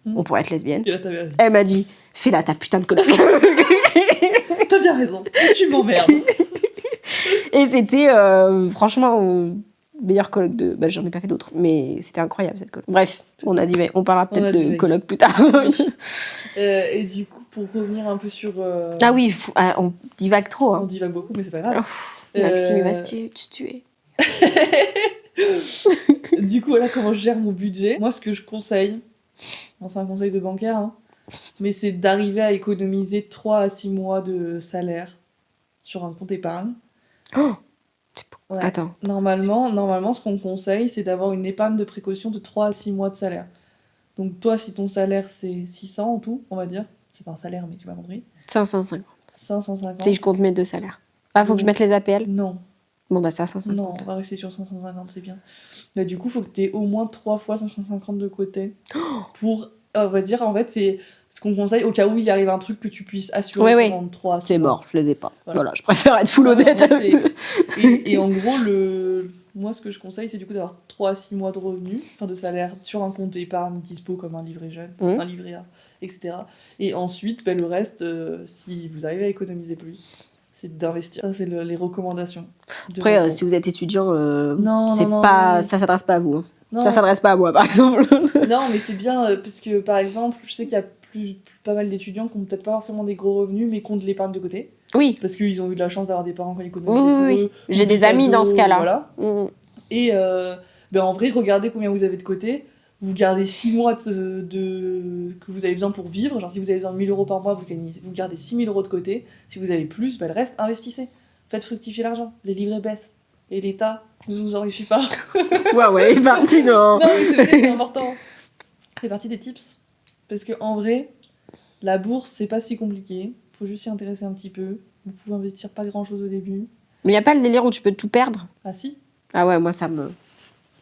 On pourrait être lesbienne. Et là, t'avais raison. Elle m'a dit, fais-la ta putain de coloc. T'as bien raison. Tu m'emmerdes. Et c'était franchement meilleure coloc de. Bah, j'en ai pas fait d'autres, mais c'était incroyable cette coloc. Bref, on a dit, mais on parlera peut-être de divagué. coloc plus tard. Oui. Et du coup, pour revenir un peu sur. Ah oui, on divague trop. On Hein. divague beaucoup, mais c'est pas grave. Maxime, il va se tuer. Du coup, voilà comment je gère mon budget. Moi, ce que je conseille, bon, c'est un conseil de bancaire, hein, mais c'est d'arriver à économiser 3 à 6 mois de salaire sur un compte épargne. Oh, Ouais. attends. Normalement, ce qu'on conseille, c'est d'avoir une épargne de précaution de 3 à 6 mois de salaire. Donc toi, si ton salaire, c'est 600 en tout, on va dire. C'est pas un salaire, mais tu m'as compris. 550. 550. Si je compte mes deux salaires. Ah, faut que je mette les APL? Non. Bon, bah, ça, 550. Non, on va rester sur 550, c'est bien. Bah, du coup, faut que tu aies au moins 3 fois 550 de côté. Pour, on va dire, en fait, c'est ce qu'on conseille au cas où il arrive un truc que tu puisses assurer Oui. pendant 3 C'est mort, je les ai pas. Voilà. Voilà, je préfère être full Voilà, honnête. moi, et en gros, moi, ce que je conseille, c'est du coup d'avoir 3 à 6 mois de revenus, enfin de salaire, sur un compte épargne dispo comme un livret jeune, un livret A, etc. Et ensuite, le reste, si vous arrivez à économiser plus, c'est d'investir. Ça, c'est les recommandations. Après, si vous êtes étudiant, Non, c'est non, pas, non. ça s'adresse pas à vous. Hein. Non, Ça s'adresse pas à moi, par exemple. non, mais c'est bien, parce que par exemple, je sais qu'il y a pas mal d'étudiants qui ont peut-être pas forcément des gros revenus, mais qui ont de l'épargne de côté. Oui. Parce qu'ils ont eu de la chance d'avoir des parents qui économisent Oui, pour oui. eux. J'ai ou des amis cadeaux, dans ce cas-là. Voilà. Mm. Et en vrai, regardez combien vous avez de côté. Vous gardez 6 mois que vous avez besoin pour vivre. Genre, si vous avez besoin de 1 000 euros par mois, vous gardez 6 000 euros de côté. Si vous avez plus, le reste, investissez. Faites fructifier l'argent. Les livrets baissent. Et l'État ne nous enrichit pas. Ouais, parti, non. Non, mais c'est vrai, c'est important. Ça fait partie des tips. Parce que en vrai, la bourse, c'est pas si compliqué. Faut juste s'y intéresser un petit peu. Vous pouvez investir pas grand-chose au début. Mais y a pas le délire où tu peux tout perdre? Ah si, Ah ouais, moi ça mais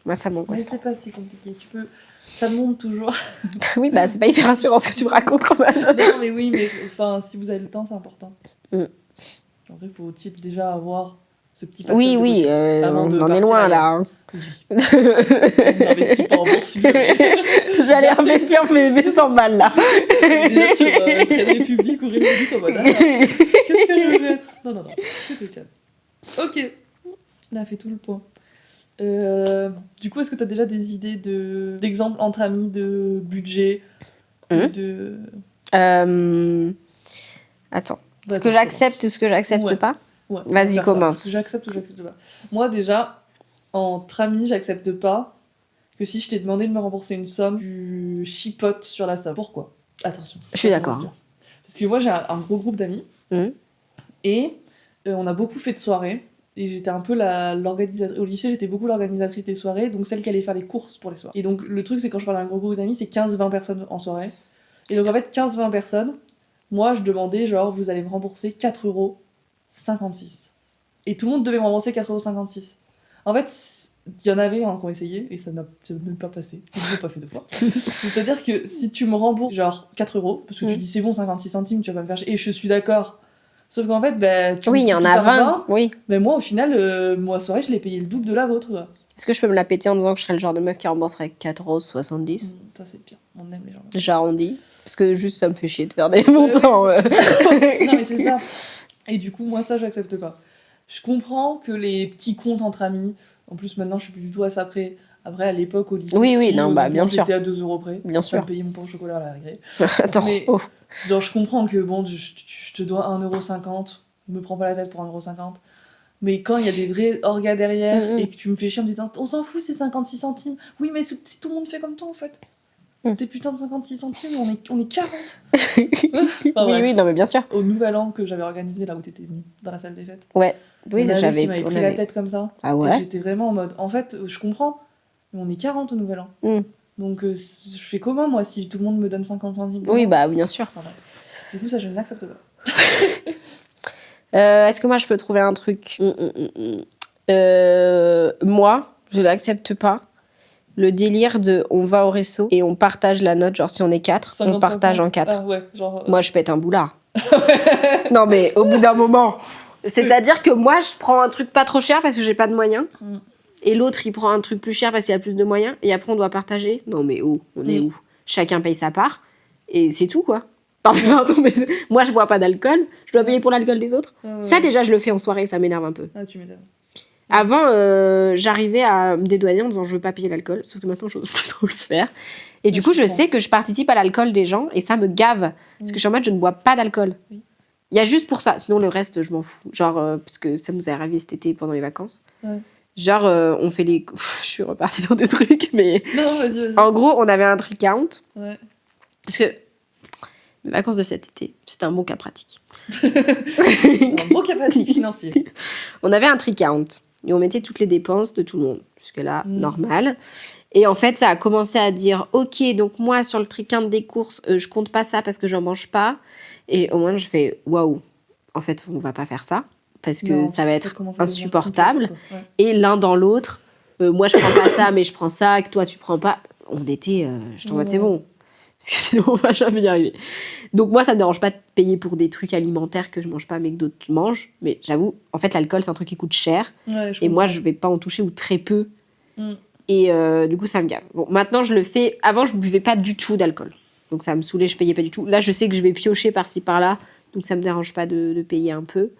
m'angoisse trop. c'est pas si compliqué. Ça monte toujours. Oui, bah c'est pas hyper rassurant ce que tu me racontes quand même. Non, mais oui, mais enfin, si vous avez le temps, c'est important. Mm. En vrai, faut déjà avoir ce petit Oui, pactole de oui, côté avant de on en est partir loin ailleurs. là. Hein. On n'investit pas en bourse, s'il vous plaît. J'allais investir mes 100 balles là. Déjà sur Trade République ou République en mode ah, qu'est-ce que je vais mettre? Non, c'est calme. Ok, on a fait tout le point. Du coup, est-ce que tu as déjà des idées d'exemples entre amis, de budget de... Attends. Bah, Ce que j'accepte, ce que j'accepte Ouais. pas. Ouais, Vas-y, faire ça. commence. Ce que j'accepte ou j'accepte pas. Moi, déjà, entre amis, j'accepte pas que si je t'ai demandé de me rembourser une somme, tu chipotes sur la somme. Pourquoi? Attention. Je suis d'accord. Comment se dire. Parce que moi, j'ai un gros groupe d'amis. Et on a beaucoup fait de soirées. Et j'étais un peu l'organisatrice. Au lycée, j'étais beaucoup l'organisatrice des soirées, donc celle qui allait faire les courses pour les soirées. Et donc, le truc, c'est quand je parle d'un gros groupe d'amis, c'est 15-20 personnes en soirée. Et donc, en fait, 15-20 personnes, moi, je demandais, genre, vous allez me rembourser 4,56 €. Et tout le monde devait me rembourser 4,56 €. En fait, il y en avait qui ont essayé, et ça n'a même pas passé. Ils ne l'ont pas fait 2 fois. C'est-à-dire que si tu me rembourses, genre, 4 €, parce que tu dis c'est bon, 56 centimes, tu vas pas me faire chier, et je suis d'accord. Sauf qu'en fait, bah, Oui, il y en a 20. Oui. Mais moi, au final, moi, soirée, je l'ai payé le double de la vôtre. Quoi. Est-ce que je peux me la péter en disant que je serais le genre de meuf qui rembourserait 4,70 €? Ça, c'est pire. On aime les gens. J'arrondis. Parce que juste, ça me fait chier de faire des montants. Non, mais c'est ça. Et du coup, moi, ça, j'accepte pas. Je comprends que les petits comptes entre amis, en plus, maintenant, je suis plus du tout à ça près. Après, à l'époque, au lycée, Oui, non, bah, bien sûr. j'étais à 2 € près. Bien sûr. Je payais mon pain au chocolat à la récré. Attends. Mais- Oh. Genre, je comprends que, bon, je te dois 1,50 €, me prends pas la tête pour 1,50 €. Mais quand il y a des vrais orgas derrière et que tu me fais chier en me disant on s'en fout, c'est 56 centimes. Oui, mais si tout le monde fait comme toi, en fait. Tes putains de 56 centimes, on est 40. Oui, non, mais bien sûr. Au nouvel an que j'avais organisé là où t'étais venue, dans la salle des fêtes. Ouais. Oui, J'avais j'avais. pris la tête comme ça. Ah Et ouais? j'étais vraiment en mode, en fait, je comprends, mais on est 40 au nouvel an. Donc je fais comment, moi, si tout le monde me donne 50 centimes? Oui, bah, bien sûr. Enfin, bref. Du coup, ça, je n'accepte pas. Est-ce que moi, je peux trouver un truc? Moi, je l'accepte pas. Le délire de on va au resto et on partage la note, genre si on est 4, on 50, partage en 4. Ah ouais, genre... Moi, je pète un boulard. Non, mais au bout d'un moment. C'est-à-dire que moi, je prends un truc pas trop cher parce que j'ai pas de moyens. Et l'autre, il prend un truc plus cher parce qu'il a plus de moyens. Et après, on doit partager. Non, mais où? On est où? Chacun paye sa part. Et c'est tout, quoi. Pardon, mais moi, je bois pas d'alcool. Je dois payer pour l'alcool des autres. Ça, déjà, je le fais en soirée. Ça m'énerve un peu. Ah, tu m'étonnes. Avant, j'arrivais à me dédouaner en disant je veux pas payer l'alcool. Sauf que maintenant, je n'ose plus trop le faire. Et du coup, je sais que je participe à l'alcool des gens. Et ça me gave. Parce que je suis en mode, je ne bois pas d'alcool. Oui. Il y a juste pour ça. Sinon, le reste, je m'en fous. Genre, parce que ça nous est arrivé cet été pendant les vacances. Ouais. Genre, on fait les... je suis repartie dans des trucs, mais... Non, vas-y. En gros, on avait un tricount. Ouais. Parce que mes vacances de cet été, c'était un bon cas pratique. Un beau capacité financier. On avait un tricount. Et on mettait toutes les dépenses de tout le monde. Jusque-là, normal. Et en fait, ça a commencé à dire « Ok, donc moi, sur le tricount des courses, je compte pas ça parce que j'en mange pas. » Et au moins, je fais « Waouh, en fait, on va pas faire ça. » Parce que ça va être insupportable. Ouais. Et l'un dans l'autre, moi, je prends pas ça, mais je prends ça, et que toi, tu prends pas. On était... je t'en mode, c'est bon. Parce que sinon, on va jamais y arriver. Donc moi, ça me dérange pas de payer pour des trucs alimentaires que je mange pas, mais que d'autres mangent. Mais j'avoue, en fait, l'alcool, c'est un truc qui coûte cher. Ouais, Et moi, je vais pas en toucher ou très peu. Et du coup, ça me gave. Bon, maintenant, je le fais... Avant, je buvais pas du tout d'alcool. Donc ça me saoulait, je payais pas du tout. Là, je sais que je vais piocher par-ci, par-là. Donc ça me dérange pas de payer un peu.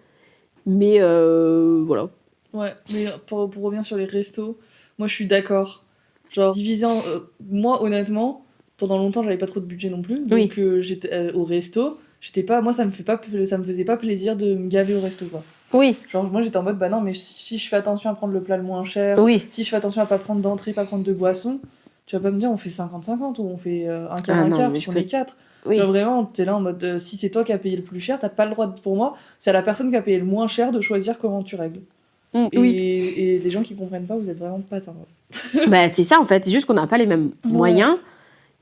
Mais voilà. Ouais, mais pour revenir sur les restos, moi, je suis d'accord. Genre, diviser en... moi, honnêtement... pendant longtemps, j'avais pas trop de budget non plus. Oui. Donc, j'étais au resto. J'étais pas... Moi, ça me faisait pas plaisir de me gaver au resto, quoi. Oui, Genre, moi, j'étais en mode, bah non, mais si je fais attention à prendre le plat le moins cher, oui. si je fais attention à pas prendre d'entrée, pas prendre de boisson, tu vas pas me dire, on fait 50-50 ou on fait un quart, Ah un non, quart, mais parce je qu'on peux- est 4. Oui. Genre, vraiment, t'es là en mode, si c'est toi qui as payé le plus cher, t'as pas le droit, pour moi, c'est à la personne qui a payé le moins cher de choisir comment tu règles. Oui. Et les gens qui comprennent pas, vous êtes vraiment pas sympas. Bah, c'est ça en fait, c'est juste qu'on n'a pas les mêmes Ouais. moyens.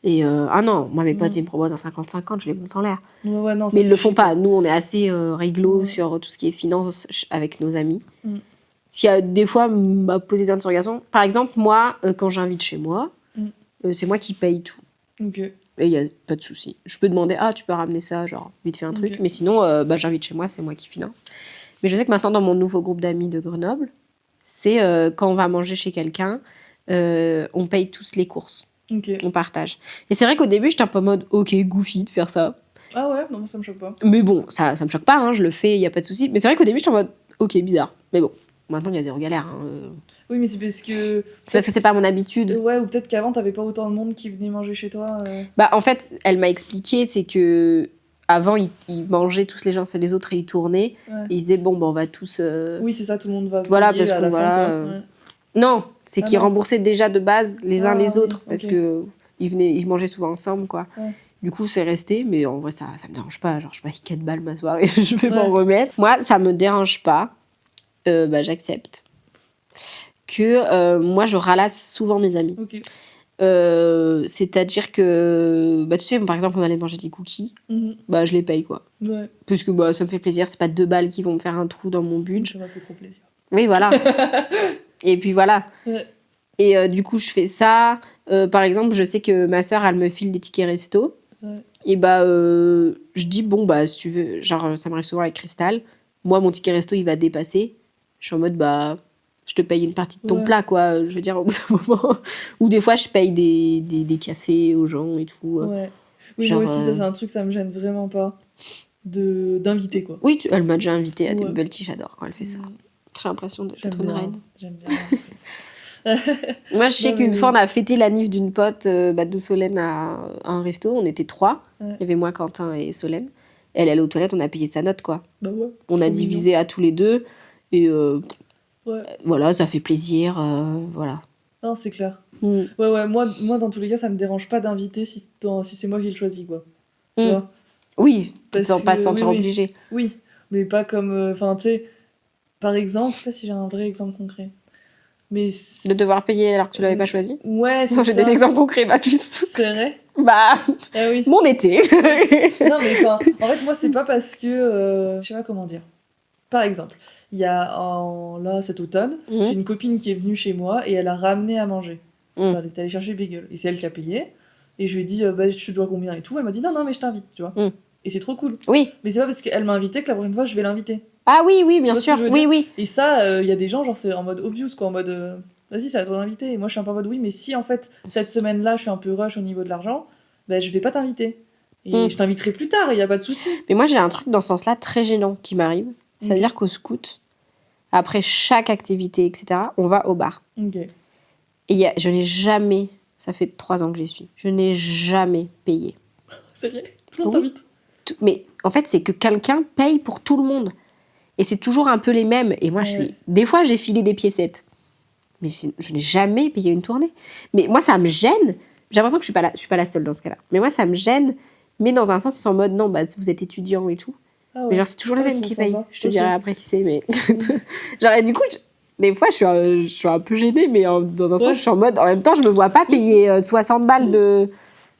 Et ah non, moi mes potes Mm. ils me proposent un 50-50, je les monte en l'air. Ouais, non, ça Mais ils fait le font chier, pas. Nous on est assez réglo Ouais. sur tout ce qui est finance avec nos amis. Mm. Ce qui a des fois m'a posé d'interrogation. Par exemple, moi, quand j'invite chez moi, c'est moi qui paye tout. quoi. Ok. Et il y a pas de souci. Je peux demander, ah tu peux ramener ça, genre vite fait un truc. Ok. Mais sinon, bah, j'invite chez moi, c'est moi qui finance. Mais je sais que maintenant dans mon nouveau groupe d'amis de Grenoble, c'est quand on va manger chez quelqu'un, on paye tous les courses. Ok. On partage. Et c'est vrai qu'au début, j'étais un peu en mode, ok, goofy de faire ça. Ah ouais, non, ça me choque pas. Mais bon, ça me choque pas, hein, je le fais, il y a pas de souci. Mais c'est vrai qu'au début, j'étais en mode, ok, bizarre. Mais bon, maintenant, il y a zéro galère. Hein. Oui, mais c'est parce que. C'est parce que c'est pas mon habitude. Ouais, ou peut-être qu'avant, t'avais pas autant de monde qui venait manger chez toi. Bah, en fait, elle m'a expliqué, c'est que avant, ils mangeaient tous les gens, c'est les autres, et ils tournaient. Ouais. Et ils disaient, bon, bah, on va tous. Oui, c'est ça, tout le monde va. Voilà, payer parce à qu'on la fin, voilà, quoi. Ouais. Non, c'est Ah qu'ils non. remboursaient déjà de base les uns Ah, les oui, autres, parce ok. que ils mangeaient souvent ensemble, quoi. Ouais. Du coup, c'est resté, mais en vrai, ça me dérange pas. Genre, je paye 4 balles ma soirée, je vais Ouais. m'en remettre. Moi, ça me dérange pas. Bah, j'accepte. Que moi, je ralasse souvent mes amis. Ok. C'est-à-dire que, bah, tu sais, par exemple, on allait manger des cookies, Mhm. bah, je les paye, quoi. Ouais. Parce que bah, ça me fait plaisir, c'est pas 2 balles qui vont me faire un trou dans mon budget. Ça m'a fait trop plaisir. Oui, voilà. Et puis voilà. Ouais. Et du coup, je fais ça. Par exemple, je sais que ma sœur, elle me file des tickets resto. Ouais. Et bah, je dis, bon, bah, si tu veux, genre, ça m'arrive souvent avec Cristal. Moi, mon ticket resto, il va dépasser. Je suis en mode, bah, je te paye une partie de ton Ouais. plat, quoi. Je veux dire, au bout d'un moment. Ou des fois, je paye des cafés aux gens et tout. Ouais. Oui, Genre, moi aussi, ça, c'est un truc, ça me gêne vraiment pas. D'inviter, quoi. Oui, elle m'a déjà invité à des Ouais. bubble tea, j'adore quand elle fait ça. J'ai l'impression J'aime d'être une bien. reine. J'aime bien. Moi, je sais Non, qu'une mais- fois, on a fêté la nif d'une pote de Solène à un resto. On était 3. Ouais. Il y avait moi, Quentin et Solène. Elle allait aux toilettes, on a payé sa note, quoi. Bah ouais. On a trop divisé à tous les deux. Et Ouais. voilà, ça fait plaisir. Voilà. Non, c'est clair. Mm. Ouais, moi, dans tous les cas, ça me dérange pas d'inviter si c'est moi qui le choisis, quoi. Tu Mm. vois. Oui, Parce sans pas que- se sentir oui, oui. obligé. Oui, mais pas comme. Enfin, tu sais, par exemple, je sais pas si j'ai un vrai exemple concret. Mais. De devoir payer alors que tu l'avais pas choisi. Ouais, c'est Moi, j'ai ça. des exemples concrets, ma puce. C'est vrai. Bah, Ah oui. mon été. Non, mais enfin, en fait, moi, c'est pas parce que. Je sais pas comment dire. Par exemple, il y a là, cet automne, Mhm. j'ai une copine qui est venue chez moi et elle a ramené à manger. Mhm. Elle est allée chercher le bagel. Et c'est elle qui a payé. Et je lui ai dit, bah, je te dois combien et tout. Elle m'a dit, non, non, mais je t'invite, tu vois. Mhm. Et c'est trop cool. Oui. Mais c'est pas parce qu'elle m'a invité que la prochaine fois, je vais l'inviter. Ah oui, oui, bien vois ce sûr. que je veux Oui, dire oui. Et ça, il y a des gens, genre, c'est en mode obvious, quoi. En mode, vas-y, ça va être invité. Et moi, je suis un peu en mode, oui, mais si en fait, cette semaine-là, je suis un peu rush au niveau de l'argent, bah, je vais pas t'inviter. Et je t'inviterai plus tard, il y a pas de souci. Mais moi, j'ai un truc dans ce sens-là très gênant qui m'arrive. C'est-à-dire qu'au scout, après chaque activité, etc., on va au bar. Ok. Et je n'ai jamais, ça fait 3 ans que j'y suis, je n'ai jamais payé. Sérieux Tout le monde Oui. t'invite. Mais en fait, c'est que quelqu'un paye pour tout le monde. Et c'est toujours un peu les mêmes. Et moi, Ouais. des fois, j'ai filé des piécettes. Mais je n'ai jamais payé une tournée. Mais moi, ça me gêne. J'ai l'impression que je suis pas la seule dans ce cas-là. Mais moi, ça me gêne. Mais dans un sens, ils sont en mode, non, bah, vous êtes étudiant et tout. Ah ouais. Mais genre, c'est toujours les Ouais, mêmes ils qui sont payent. sympas. Je te Ok. dirai après qui c'est, mais... genre, et du coup, des fois, je suis un peu gênée, mais dans un sens, Ouais. je suis en mode... En même temps, je me vois pas payer 60 balles de...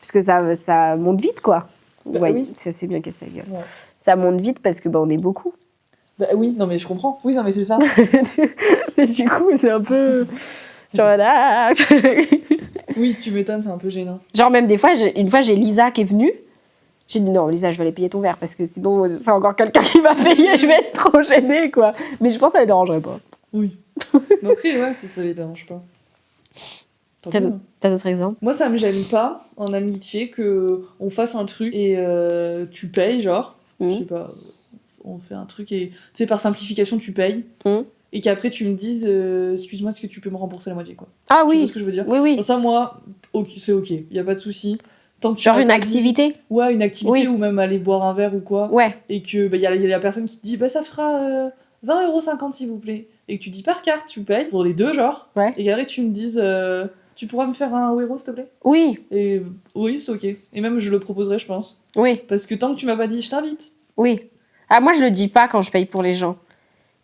Parce que ça monte vite, quoi. Bah ouais, oui. ça s'est bien cassé la gueule. Ouais. Ça monte vite parce que bah, on est beaucoup. Bah oui, non, mais je comprends. Oui, non, mais c'est ça. Mais du coup, c'est un peu... Genre, ah. Oui, tu m'étonnes, c'est un peu gênant. Genre, même des fois, une fois, j'ai Lisa qui est venue. J'ai dit non, Lisa, je vais aller payer ton verre parce que sinon, c'est encore quelqu'un qui va payer. Je vais être trop gênée, quoi. Mais je pense que ça les dérangerait pas. Oui. Mais après, ouais, ça les dérange pas. Tant T'as pis, d'autres- hein. T'as d'autres exemples? Moi, ça me gêne pas en amitié que on fasse un truc et tu payes, genre. Je sais pas, on fait un truc et tu sais, par simplification, tu payes. Mhm. Et qu'après, tu me dises, excuse-moi, est-ce que tu peux me rembourser la moitié, quoi. Ah Tu vois oui, ce que je veux dire? oui, oui. Bon, ça, moi, c'est ok, y a pas de souci. tant que tu Genre m'as une pas dit- activité. Ouais, une activité Oui. ou même aller boire un verre ou quoi. Ouais. Et que y a la personne qui te dit ça fera 20,50 € s'il vous plaît. Et que tu dis par carte, tu payes pour les deux, genre. Ouais. Et qu'après tu me dises tu pourras me faire un euro s'il te plaît. Oui. Et oui, c'est ok. Et même je le proposerai, je pense. Oui. Parce que tant que tu m'as pas dit je t'invite. Oui. Ah, moi, je le dis pas quand je paye pour les gens.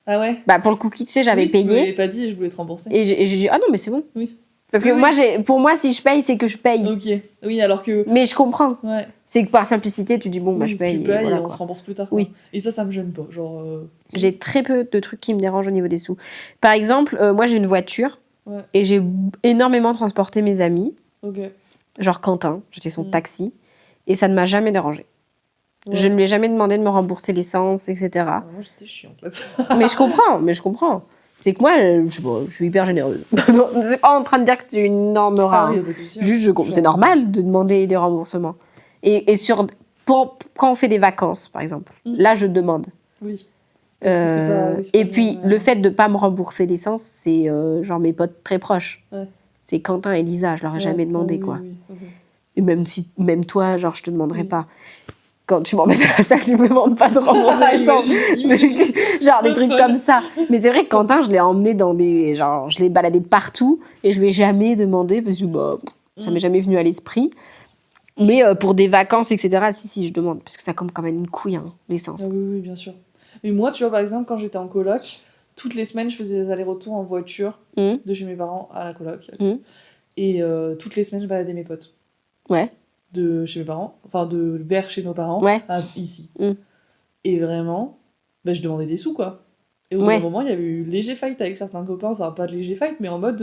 Ah ouais. Bah, pour le cookie, tu sais, j'avais Oui, Tu payé. m'avais pas dit et je voulais te rembourser. Et j'ai dit, ah non, mais c'est bon. Oui. Parce que Oui, moi, oui. pour moi, si je paye, c'est que je paye. Ok. Oui, alors que. Mais je comprends. Ouais. C'est que par simplicité, tu dis, bon, bah, Oui, je paye. tu payes Et voilà, et on quoi. se rembourse plus tard. Quoi. Oui. Et ça me gêne pas. Genre. J'ai très peu de trucs qui me dérangent au niveau des sous. Par exemple, moi, j'ai une voiture. Ouais. Et j'ai énormément transporté mes amis. Ok. Genre Quentin, j'étais son Mm. taxi. Et ça ne m'a jamais dérangé. Ouais. Je ne lui ai jamais demandé de me rembourser l'essence, etc. Ah, moi j'étais chiante là. Mais je comprends. C'est que moi, je sais pas, je suis hyper généreuse. Non, c'est pas en train de dire que c'est une norme rare. Ah oui, hein. pas de souci, hein. Juste, c'est normal de demander des remboursements. Et quand on fait des vacances, par exemple, Mm. là, je demande. Oui. Parce que c'est pas- oui, c'est Et pas puis, bien, le fait de pas me rembourser l'essence, c'est genre mes potes très proches. Ouais. C'est Quentin et Lisa, je leur ai Ouais. jamais demandé, Oh, oui, quoi. oui, ok. Et même toi, genre, je te demanderai Oui. pas. Quand tu m'emmènes à la salle, tu me demandes pas de rembourser l'essence. Imagine. Genre des Le trucs fun. comme ça. Mais c'est vrai que Quentin, je l'ai emmené dans des... Genre, je l'ai baladé de partout et je lui ai jamais demandé parce que bah, ça m'est jamais venu à l'esprit. Mais pour des vacances, etc., si, je demande. Parce que ça compte quand même une couille, hein, l'essence. Ah oui, oui, bien sûr. Mais moi, tu vois, par exemple, quand j'étais en coloc, toutes les semaines, je faisais des allers-retours en voiture Hum, de chez mes parents à la coloc. hum. Et toutes les semaines, je baladais mes potes. Ouais. De chez mes parents, enfin vers chez nos parents, Ouais. à ici. Mm. Et vraiment, bah, je demandais des sous, quoi. Et au bout Ouais. d'un moment, il y avait eu léger fight avec certains copains, enfin pas de léger fight, mais en mode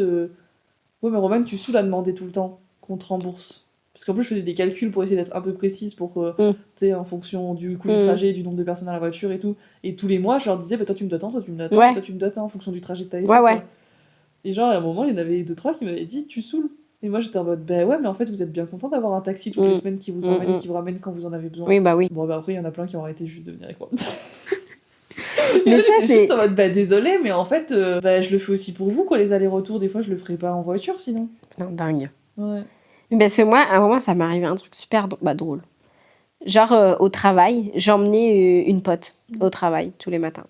ouais, mais Roman, tu saoules à demander tout le temps qu'on te rembourse. Parce qu'en plus, je faisais des calculs pour essayer d'être un peu précise, pour tu sais, en fonction du coût du trajet, du nombre de personnes à la voiture et tout. Et tous les mois, je leur disais, bah, toi tu me dois tant, toi tu me dois tant, Ouais. toi tu me dois tant, en fonction du trajet que t'avais Ouais, fait. ouais. Quoi. Et genre, à un moment, il y en avait 2-3 qui m'avaient dit, tu saoules. Et moi, j'étais en mode, bah ouais, mais en fait, vous êtes bien content d'avoir un taxi toutes les semaines qui vous emmène et qui vous ramène quand vous en avez besoin. Oui, bah oui. Bon, bah après, il y en a plein qui ont arrêté juste de venir avec moi. Mais ça, J'étais c'est... juste en mode, bah désolé, mais en fait, bah, je le fais aussi pour vous, quoi, les allers-retours. Des fois, je le ferai pas en voiture sinon. Non, dingue. Ouais. Parce que moi, à un moment, ça m'est arrivé un truc super drôle. Genre, au travail, j'emmenais une pote au travail tous les matins.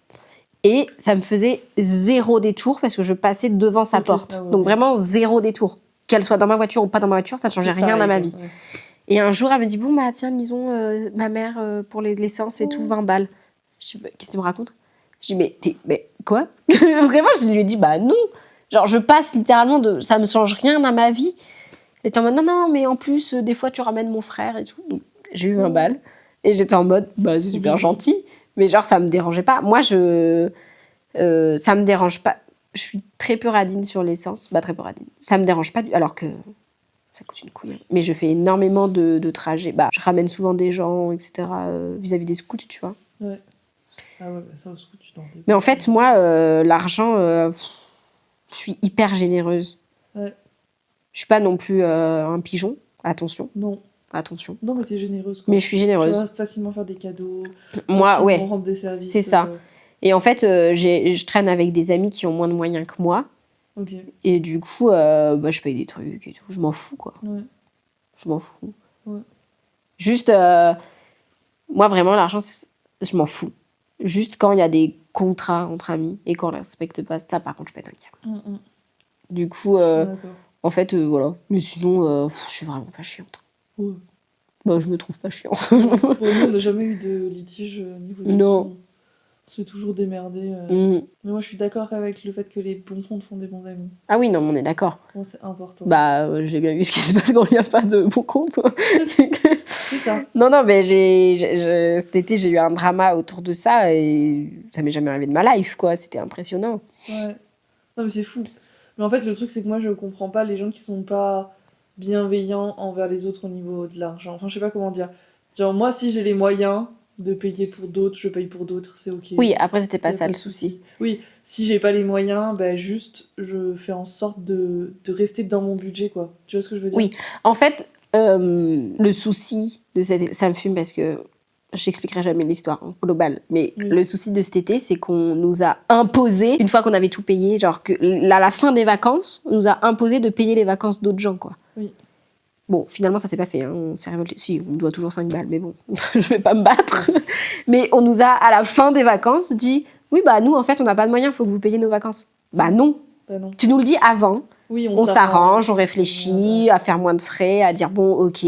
Et ça me faisait 0 détour parce que je passais devant sa Ok, porte. ah ouais, Donc ouais. vraiment 0 détour. Qu'elle soit dans ma voiture ou pas dans ma voiture, ça ne changeait C'est rien à ma pareil, vie. quoi, ouais. Et un jour, elle me dit, bon, bah tiens, lisons ma mère pour l'essence et tout, 20 balles. Je dis, bah, qu'est-ce que tu me racontes? Je dis, mais quoi? Vraiment, je lui ai dit, bah non. Genre, je passe littéralement ça me change rien à ma vie. Elle était en mode, non, mais en plus, des fois, tu ramènes mon frère et tout. Donc, j'ai eu 20 balles. Et j'étais en mode, bah c'est super gentil. Mais genre, ça me dérangeait pas. Moi, ça me dérange pas. Je suis très peu radine sur l'essence. Bah, très peu radine. Ça me dérange pas alors que ça coûte une couille. Mais je fais énormément de trajets. Bah, je ramène souvent des gens, etc. Vis-à-vis des scouts, tu vois. Ouais. Ah ouais, bah ça, au scout, tu t'en dégoûtes. Mais en fait, moi, l'argent, je suis hyper généreuse. Ouais. Je suis pas non plus un pigeon. Attention. Non. Non, mais t'es généreuse, quoi. Mais je suis Tu généreuse. vas facilement faire des cadeaux. Moi, facilement ouais. rendre des services. C'est ça. Et en fait, je traîne avec des amis qui ont moins de moyens que moi. Ok. Et du coup, bah, je paye des trucs et tout. Je m'en fous, quoi. Ouais. Je m'en fous. Ouais. Juste, moi, vraiment, l'argent, je m'en fous. Juste quand il y a des contrats entre amis et qu'on ne respecte pas ça, par contre, je pète un câble. Du coup, Je suis d'accord. en fait, voilà. Mais sinon, je suis vraiment pas chiante. Ouais. Bah, je me trouve pas chiante. Pour nous, on n'a jamais eu de litige niveau des Non. sous. On se fait toujours démerder. Mm. Mais moi, je suis d'accord avec le fait que les bons comptes font des bons amis. Ah oui, non, mais on est d'accord. Pour moi, c'est important. Bah, j'ai bien vu ce qui se passe quand il n'y a pas de bon compte. C'est ça. Non, mais cet été, j'ai eu un drama autour de ça et ça m'est jamais arrivé de ma life, quoi. C'était impressionnant. Ouais. Non, mais c'est fou. Mais en fait, le truc, c'est que moi, je comprends pas les gens qui sont pas bienveillants envers les autres au niveau de l'argent. Enfin, je sais pas comment dire. Genre, moi, si j'ai les moyens de payer pour d'autres, je paye pour d'autres, c'est ok. Oui, après, c'était pas Y a ça pas le de souci. Oui, si j'ai pas les moyens, bah juste, je fais en sorte de rester dans mon budget, quoi. Tu vois ce que je veux dire? Oui. En fait, le souci de ça me fume parce que j'expliquerai jamais l'histoire globale, mais Oui. le souci de cet été, c'est qu'on nous a imposé, une fois qu'on avait tout payé, genre que à la fin des vacances, on nous a imposé de payer les vacances d'autres gens, quoi. Oui. Bon, finalement, ça s'est pas fait. Hein. On s'est révolté. Si, on me doit toujours 5 balles, mais bon, je vais pas me battre. Mais on nous a, à la fin des vacances, dit oui, bah nous, en fait, on n'a pas de moyens, il faut que vous payiez nos vacances. Bah non. Bah non. Tu nous le dis avant. Oui, On s'arrange, on réfléchit à faire moins de frais, à dire bon, ok,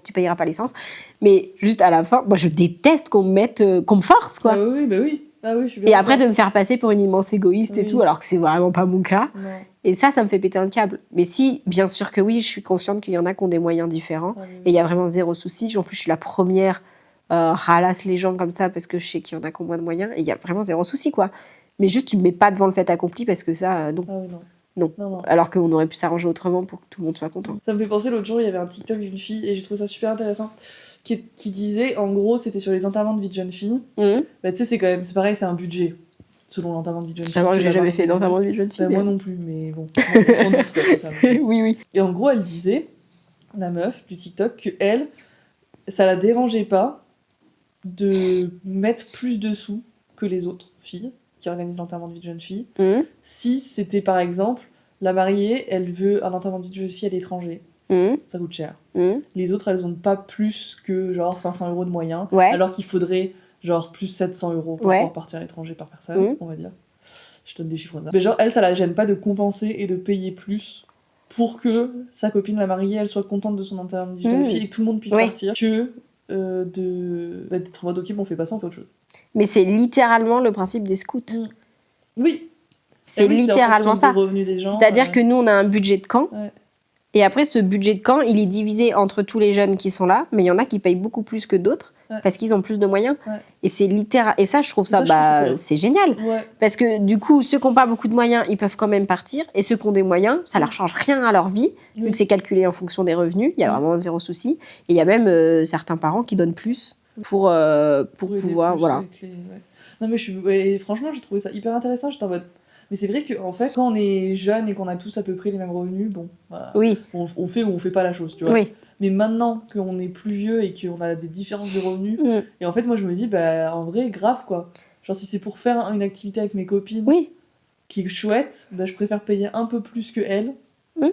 tu payeras pas l'essence. Mais juste à la fin, moi, je déteste qu'on me mette, qu'on me force, quoi. Ah oui, bah oui. Ah oui, je suis bien Et après, d'accord. de me faire passer pour une immense égoïste et Oui. tout, alors que c'est vraiment pas mon cas. Non. Et ça me fait péter un câble. Mais si, bien sûr que oui, je suis consciente qu'il y en a qui ont des moyens différents. Ah oui, Et il y a vraiment zéro souci. En plus, je suis la première ralasse les gens comme ça parce que je sais qu'il y en a qui ont moins de moyens. Et il y a vraiment zéro souci, quoi. Mais juste, tu me mets pas devant le fait accompli parce que ça, non. Ah oui, non. Non. Non. Alors qu'on aurait pu s'arranger autrement pour que tout le monde soit content. Ça me fait penser, l'autre jour, il y avait un TikTok d'une fille, et j'ai trouvé ça super intéressant, qui disait, en gros, c'était sur les enterrements de vie de jeune fille. Mmh. Bah, tu sais, c'est quand même, c'est pareil, c'est un budget, selon l'enterrement de vie de jeune fille. J'avoue que j'ai jamais fait d'enterrement d'enterrement de vie de jeune fille. Bah, mais- moi non plus, mais bon, on s'en doute, quoi, c'est ça. oui, oui. Et en gros, elle disait, la meuf du TikTok, que elle, ça la dérangeait pas de mettre plus de sous que les autres filles qui organisent l'enterrement de vie de jeune fille, Mmh. si c'était par exemple la mariée, elle veut un enterrement de vie de jeune fille à l'étranger, Mmh. ça coûte cher. Mmh. Les autres, elles ont pas plus que genre 500 € de moyens, Ouais. alors qu'il faudrait genre plus 700 € pour Ouais. pouvoir partir à l'étranger par personne, Mhm. on va dire. Je donne des chiffres là. Mais genre, elle, ça la gêne pas de compenser et de payer plus pour que sa copine, la mariée, elle soit contente de son enterrement de vie de jeune Mhm. fille et que tout le monde puisse Oui. partir, que d'être en mode ok, bon, on fait pas ça, on fait autre chose. Mais c'est littéralement le principe des scouts. Oui, C'est Eh oui, littéralement en fonction ça. des revenus des gens, C'est-à-dire que nous, on a un budget de camp. Ouais. Et après, ce budget de camp, il est divisé entre tous les jeunes qui sont là. Mais il y en a qui payent beaucoup plus que d'autres Ouais. parce qu'ils ont plus de moyens. Ouais. Et c'est littéral. Et ça, je trouve ça, Ça, je trouve que c'est bien. c'est génial. Ouais. Parce que du coup, ceux qui n'ont pas beaucoup de moyens, ils peuvent quand même partir. Et ceux qui ont des moyens, ça leur change rien à leur vie, vu Oui. que c'est calculé en fonction des revenus. Il y a Oui. vraiment zéro souci. Et il y a même certains parents qui donnent plus pour aider pouvoir. plus Voilà. avec les- ouais. Non, mais franchement, j'ai trouvé ça hyper intéressant. J'étais en mode. Mais c'est vrai qu'en fait, quand on est jeune et qu'on a tous à peu près les mêmes revenus, bon, voilà, Oui, on fait ou on fait pas la chose, tu vois. oui. Mais maintenant qu'on est plus vieux et qu'on a des différences de revenus, Mm. et en fait, moi je me dis, bah en vrai, grave quoi. Genre, si c'est pour faire une activité avec mes copines Oui. qui est chouette, bah je préfère payer un peu plus que elles Mm.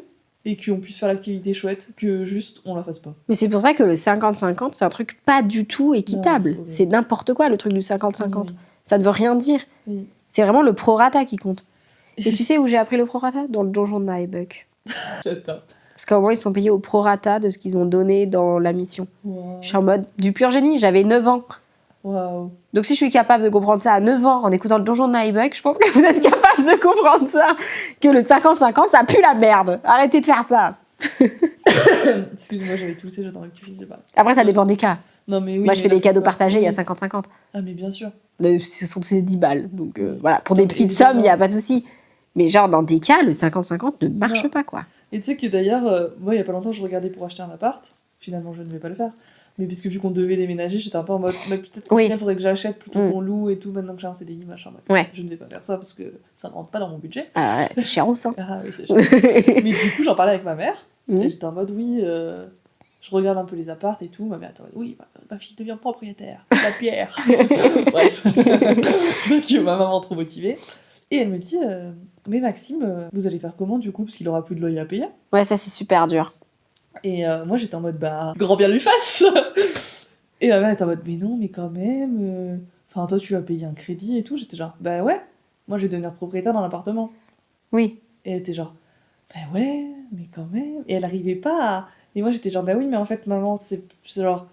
et qu'on puisse faire l'activité chouette que juste on la fasse pas. Mais c'est pour ça que le 50-50, c'est un truc pas du tout équitable. Non, c'est C'est n'importe quoi le truc du 50-50. Oui. Ça ne veut rien dire. Oui. C'est vraiment le prorata qui compte. Et tu sais où j'ai appris le prorata? Dans le donjon de Nahebuck. J'attends. Parce qu'au moins, ils sont payés au prorata de ce qu'ils ont donné dans la mission. Waouh. Je suis en mode du pur génie, j'avais 9 ans. Waouh. Donc si je suis capable de comprendre ça à 9 ans en écoutant le donjon de Nahebuck, je pense que vous êtes capable de comprendre ça. Que le 50-50, ça pue la merde. Arrêtez de faire ça. Excuse-moi, j'avais toussé, j'attendais que tu finisses de parler. Après, ça dépend des cas. Non, mais oui. Moi, je fais mais des cadeaux la plupart- partagés, il y a oui. 50-50. Ah, mais bien sûr. Ce sont ces 10 balles. Donc voilà, pour des Non, mais petites évidemment. sommes, il n'y a pas de souci. Mais genre, dans des cas, le 50-50 ne marche Non. pas, quoi. Et tu sais que d'ailleurs, moi il y a pas longtemps, je regardais pour acheter un appart. Finalement, je ne vais pas le faire. Mais puisque vu qu'on devait déménager, j'étais un peu en mode, mais peut-être Oui. qu'il faudrait que j'achète plutôt Mm. qu'on loue et tout, maintenant que j'ai un CDI, machin. bref. Ouais. Je ne vais pas faire ça parce que ça ne rentre pas dans mon budget. Ah ouais, c'est cher ça. Ah oui, c'est chiant. Mais du coup, j'en parlais avec ma mère. Mm. Et j'étais en mode, oui, je regarde un peu les apparts et tout. Ma mère était en mode, oui, ma fille devient propriétaire. La pierre. Bref. Donc, ma maman trop motivée. Et elle me dit, mais Maxime, vous allez faire comment du coup? Parce qu'il aura plus de loyer à payer. Ouais, ça, c'est super dur. Et moi j'étais en mode bah grand bien lui fasse. Et ma mère était en mode mais non mais quand même enfin toi tu vas payer un crédit et tout. J'étais genre bah ouais, moi je vais devenir propriétaire dans l'appartement. Oui. Et elle était genre bah ouais mais quand même. Et elle arrivait pas à... Et moi j'étais genre bah oui mais en fait maman c'est genre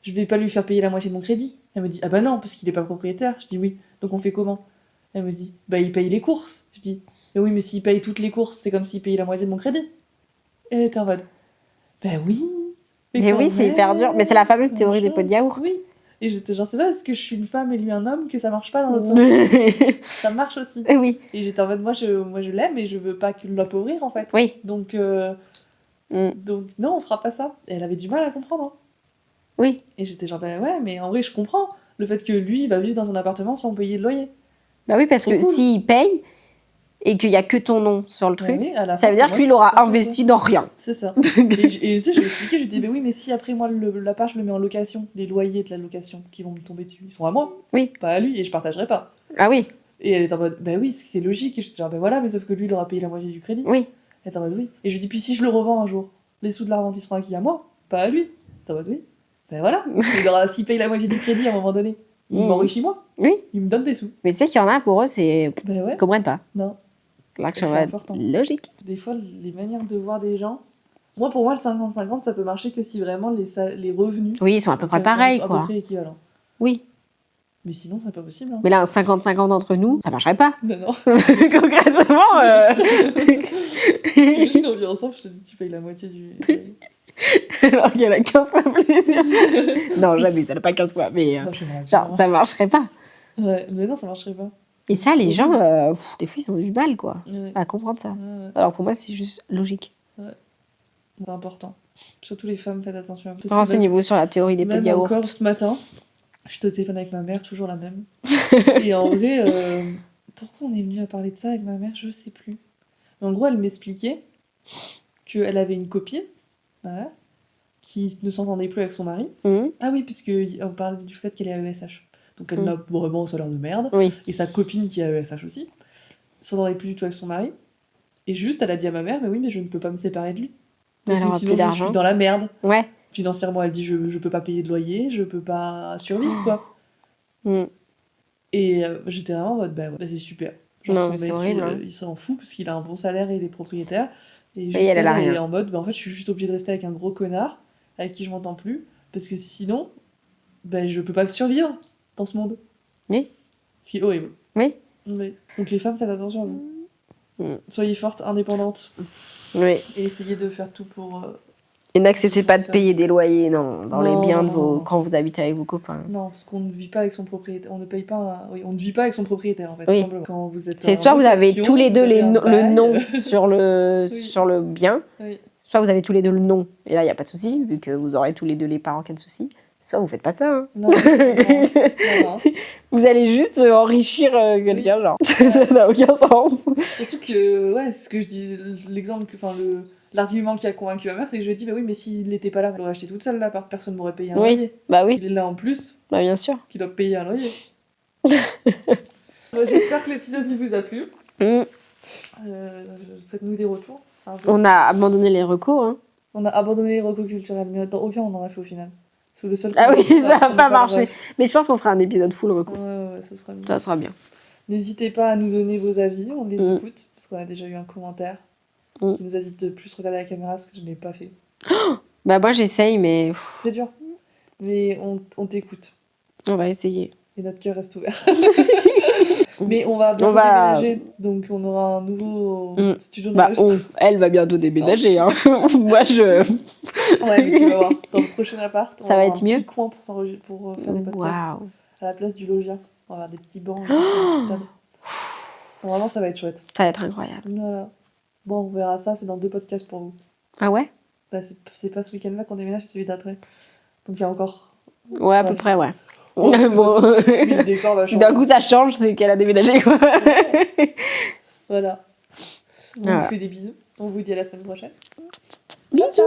je vais pas lui faire payer la moitié de mon crédit. Elle me dit ah bah non parce qu'il est pas propriétaire. Je dis oui donc on fait comment? Elle me dit bah il paye les courses. Je dis mais oui mais s'il paye toutes les courses c'est comme s'il payait la moitié de mon crédit. Et elle était en mode ben oui. Mais quand oui, c'est même, hyper dur. Mais c'est la fameuse théorie des pots de yaourt. Oui. Et j'étais genre, c'est pas parce que je suis une femme et lui un homme que ça marche pas dans l'autre sens. Ça marche aussi. Oui. Et j'étais en mode, moi je l'aime et je veux pas l'appauvrir en fait. Oui. Donc, Mm. donc, non, on fera pas ça. Et elle avait du mal à comprendre. Hein. Oui. Et j'étais genre, ben ouais, mais en vrai, je comprends le fait que lui, il va vivre dans un appartement sans payer de loyer. Bah oui, parce Trop que cool. s'il paye et qu'il y a que ton nom sur le truc, Ben oui, à la ça fin, veut dire c'est que lui, il moi qui aura suis investi dans rien. C'est ça. Et tu sais, je lui ai expliqué, je lui ai dit, mais oui, mais si après moi, l'appart, je le mets en location, les loyers de la location qui vont me tomber dessus, ils sont à moi. Oui. Pas à lui, et je partagerai pas. Ah oui, Et elle est en mode, bah oui, ce qui est logique. Et j'étais genre, bah voilà, mais sauf que lui, il aura payé la moitié du crédit. oui. Elle est en mode, oui. Et je lui dis, puis si je le revends un jour, Les sous de la revente, ils seront acquis à moi, pas à lui. T'as pas oui. Ben voilà. S'il paye la moitié du crédit à un moment donné, il m'enrichit moi. Oui. Il me donne des sous. Mais tu sais qu'il y en a pour eux, c'est. Ben ouais. Ils comprennent pas. Non. Là que C'est ça va être important. logique. Des fois, les manières de voir des gens. Moi, pour moi, le 50-50, ça peut marcher que si vraiment les revenus. Oui, ils sont à peu près sont pareils, à peu quoi. près équivalents. Oui. Mais sinon, c'est pas possible. Hein. Mais là, un 50-50 entre nous, ça marcherait pas. Non, non. Concrètement. Imagine, on vit ensemble, je te dis, tu payes la moitié du. Alors qu'il y en a 15 fois plus. Non, j'abuse, elle a pas 15 fois, mais Non, j'aimerais bien. genre, ça marcherait pas. Ouais, mais non, ça marcherait pas. Et ça, les gens, des fois, ils ont du mal, quoi, Ouais. à comprendre ça. Ouais, Alors pour moi, c'est juste logique. c'est important. Surtout les femmes, faites attention. Parce que Renseignez-vous sur la théorie des pots de même yaourt. encore ce matin, j'étais au téléphone avec ma mère, toujours la même. Et en vrai, pourquoi on est venu à parler de ça avec ma mère, je sais plus. Mais en gros, elle m'expliquait qu'elle avait une copine, voilà, qui ne s'entendait plus avec son mari. Mhm. Ah oui, puisqu'on parlait du fait qu'elle est à ESH. Donc elle Mhm. n'a vraiment un salaire de merde. Oui. Et sa copine qui est à ESH aussi, s'entendait plus du tout avec son mari. Et juste, elle a dit à ma mère, mais oui, mais je ne peux pas me séparer de lui. Parce Elle que aura sinon, plus je d'argent. suis dans la merde. Ouais. Financièrement, elle dit, je peux pas payer de loyer, je peux pas survivre, quoi. Mhm. Et j'étais vraiment en mode, bah, ouais, bah, c'est super. Genre, Non, ce mais c'est mec, horrible, hein. il s'en fout parce qu'il a un bon salaire et il est propriétaire. Et juste, elle a est rien. en mode, bah, en fait, je suis juste obligée de rester avec un gros connard avec qui je m'entends plus. Parce que sinon, bah, je peux pas survivre dans ce monde. Oui. Ce qui est horrible. Oui. Oui. Donc les femmes, faites attention à vous. Mm. Soyez fortes, indépendantes. Oui. Et essayez de faire tout pour... Et n'acceptez pas de payer des loyers, non, dans Non, les biens de non, vos... non. quand vous habitez avec vos copains. Non, parce qu'on ne vit pas avec son propriétaire. On ne paye pas... Oui, on ne vit pas avec son propriétaire, en fait, Oui. tout simplement. Quand vous êtes C'est en soit vous avez location, tous les deux vous avez un le bail. nom sur le, Oui. sur le bien, Oui. soit vous avez tous les deux le nom, et là, il n'y a pas de souci, vu que vous aurez tous les deux les parents qui ont de souci. Soit vous faites pas ça. Hein. Non, non, non. Vous allez juste enrichir quelqu'un, Oui. genre. Ça n'a aucun sens. Surtout que, ouais, c'est ce que je dis, l'exemple, enfin, l'argument qui a convaincu ma mère, c'est que je lui ai dit, bah oui, mais s'il n'était pas là, elle aurait acheté toute seule l'appart, personne m'aurait payé un Oui. loyer. Bah oui, Il est là en plus, bah bien sûr. qui doit payer un loyer. J'espère que l'épisode il vous a plu. Mm. Faites-nous des retours. Un peu. On a abandonné les recours, hein. On a abandonné les recos culturels, mais dans aucun on en a fait au final. C'est le seul. Ah oui, qu'on- ça on n'a n'est pas marché. vrai. Mais je pense qu'on fera un épisode full recours. Ouais, ce sera mieux. Ça sera bien. N'hésitez pas à nous donner vos avis, on les Mm. écoute, parce qu'on a déjà eu un commentaire Mm. qui nous a dit de plus regarder la caméra, parce que je ne l'ai pas fait. Bah moi j'essaye, mais pff, C'est dur, mais on t'écoute, on va essayer. et notre cœur reste ouvert. Mais on va bientôt On va- déménager, donc on aura un nouveau Mm. studio Bah d'enregistrement. elle va bientôt déménager, hein. Moi je... Ouais, mais tu vas voir, dans le prochain appart, on Ça va avoir être un mieux. petit coin pour, pour faire des podcasts, Waouh. à la place du loggia. On va avoir des petits bancs, et une petite table. Normalement, ça va être chouette. Ça va être incroyable. Voilà. Bon, on verra ça, c'est dans 2 podcasts pour vous. Ah ouais? Bah, c'est pas ce week-end-là qu'on déménage, c'est celui d'après. Donc il y a encore... Ouais, à peu près, ouais. Oh, c'est Bon. pas tout. Oui, le décor va Si d'un changer. coup ça change, c'est qu'elle a déménagé, quoi. Voilà. On Voilà. vous fait des bisous. On vous dit à la semaine prochaine. Bisous.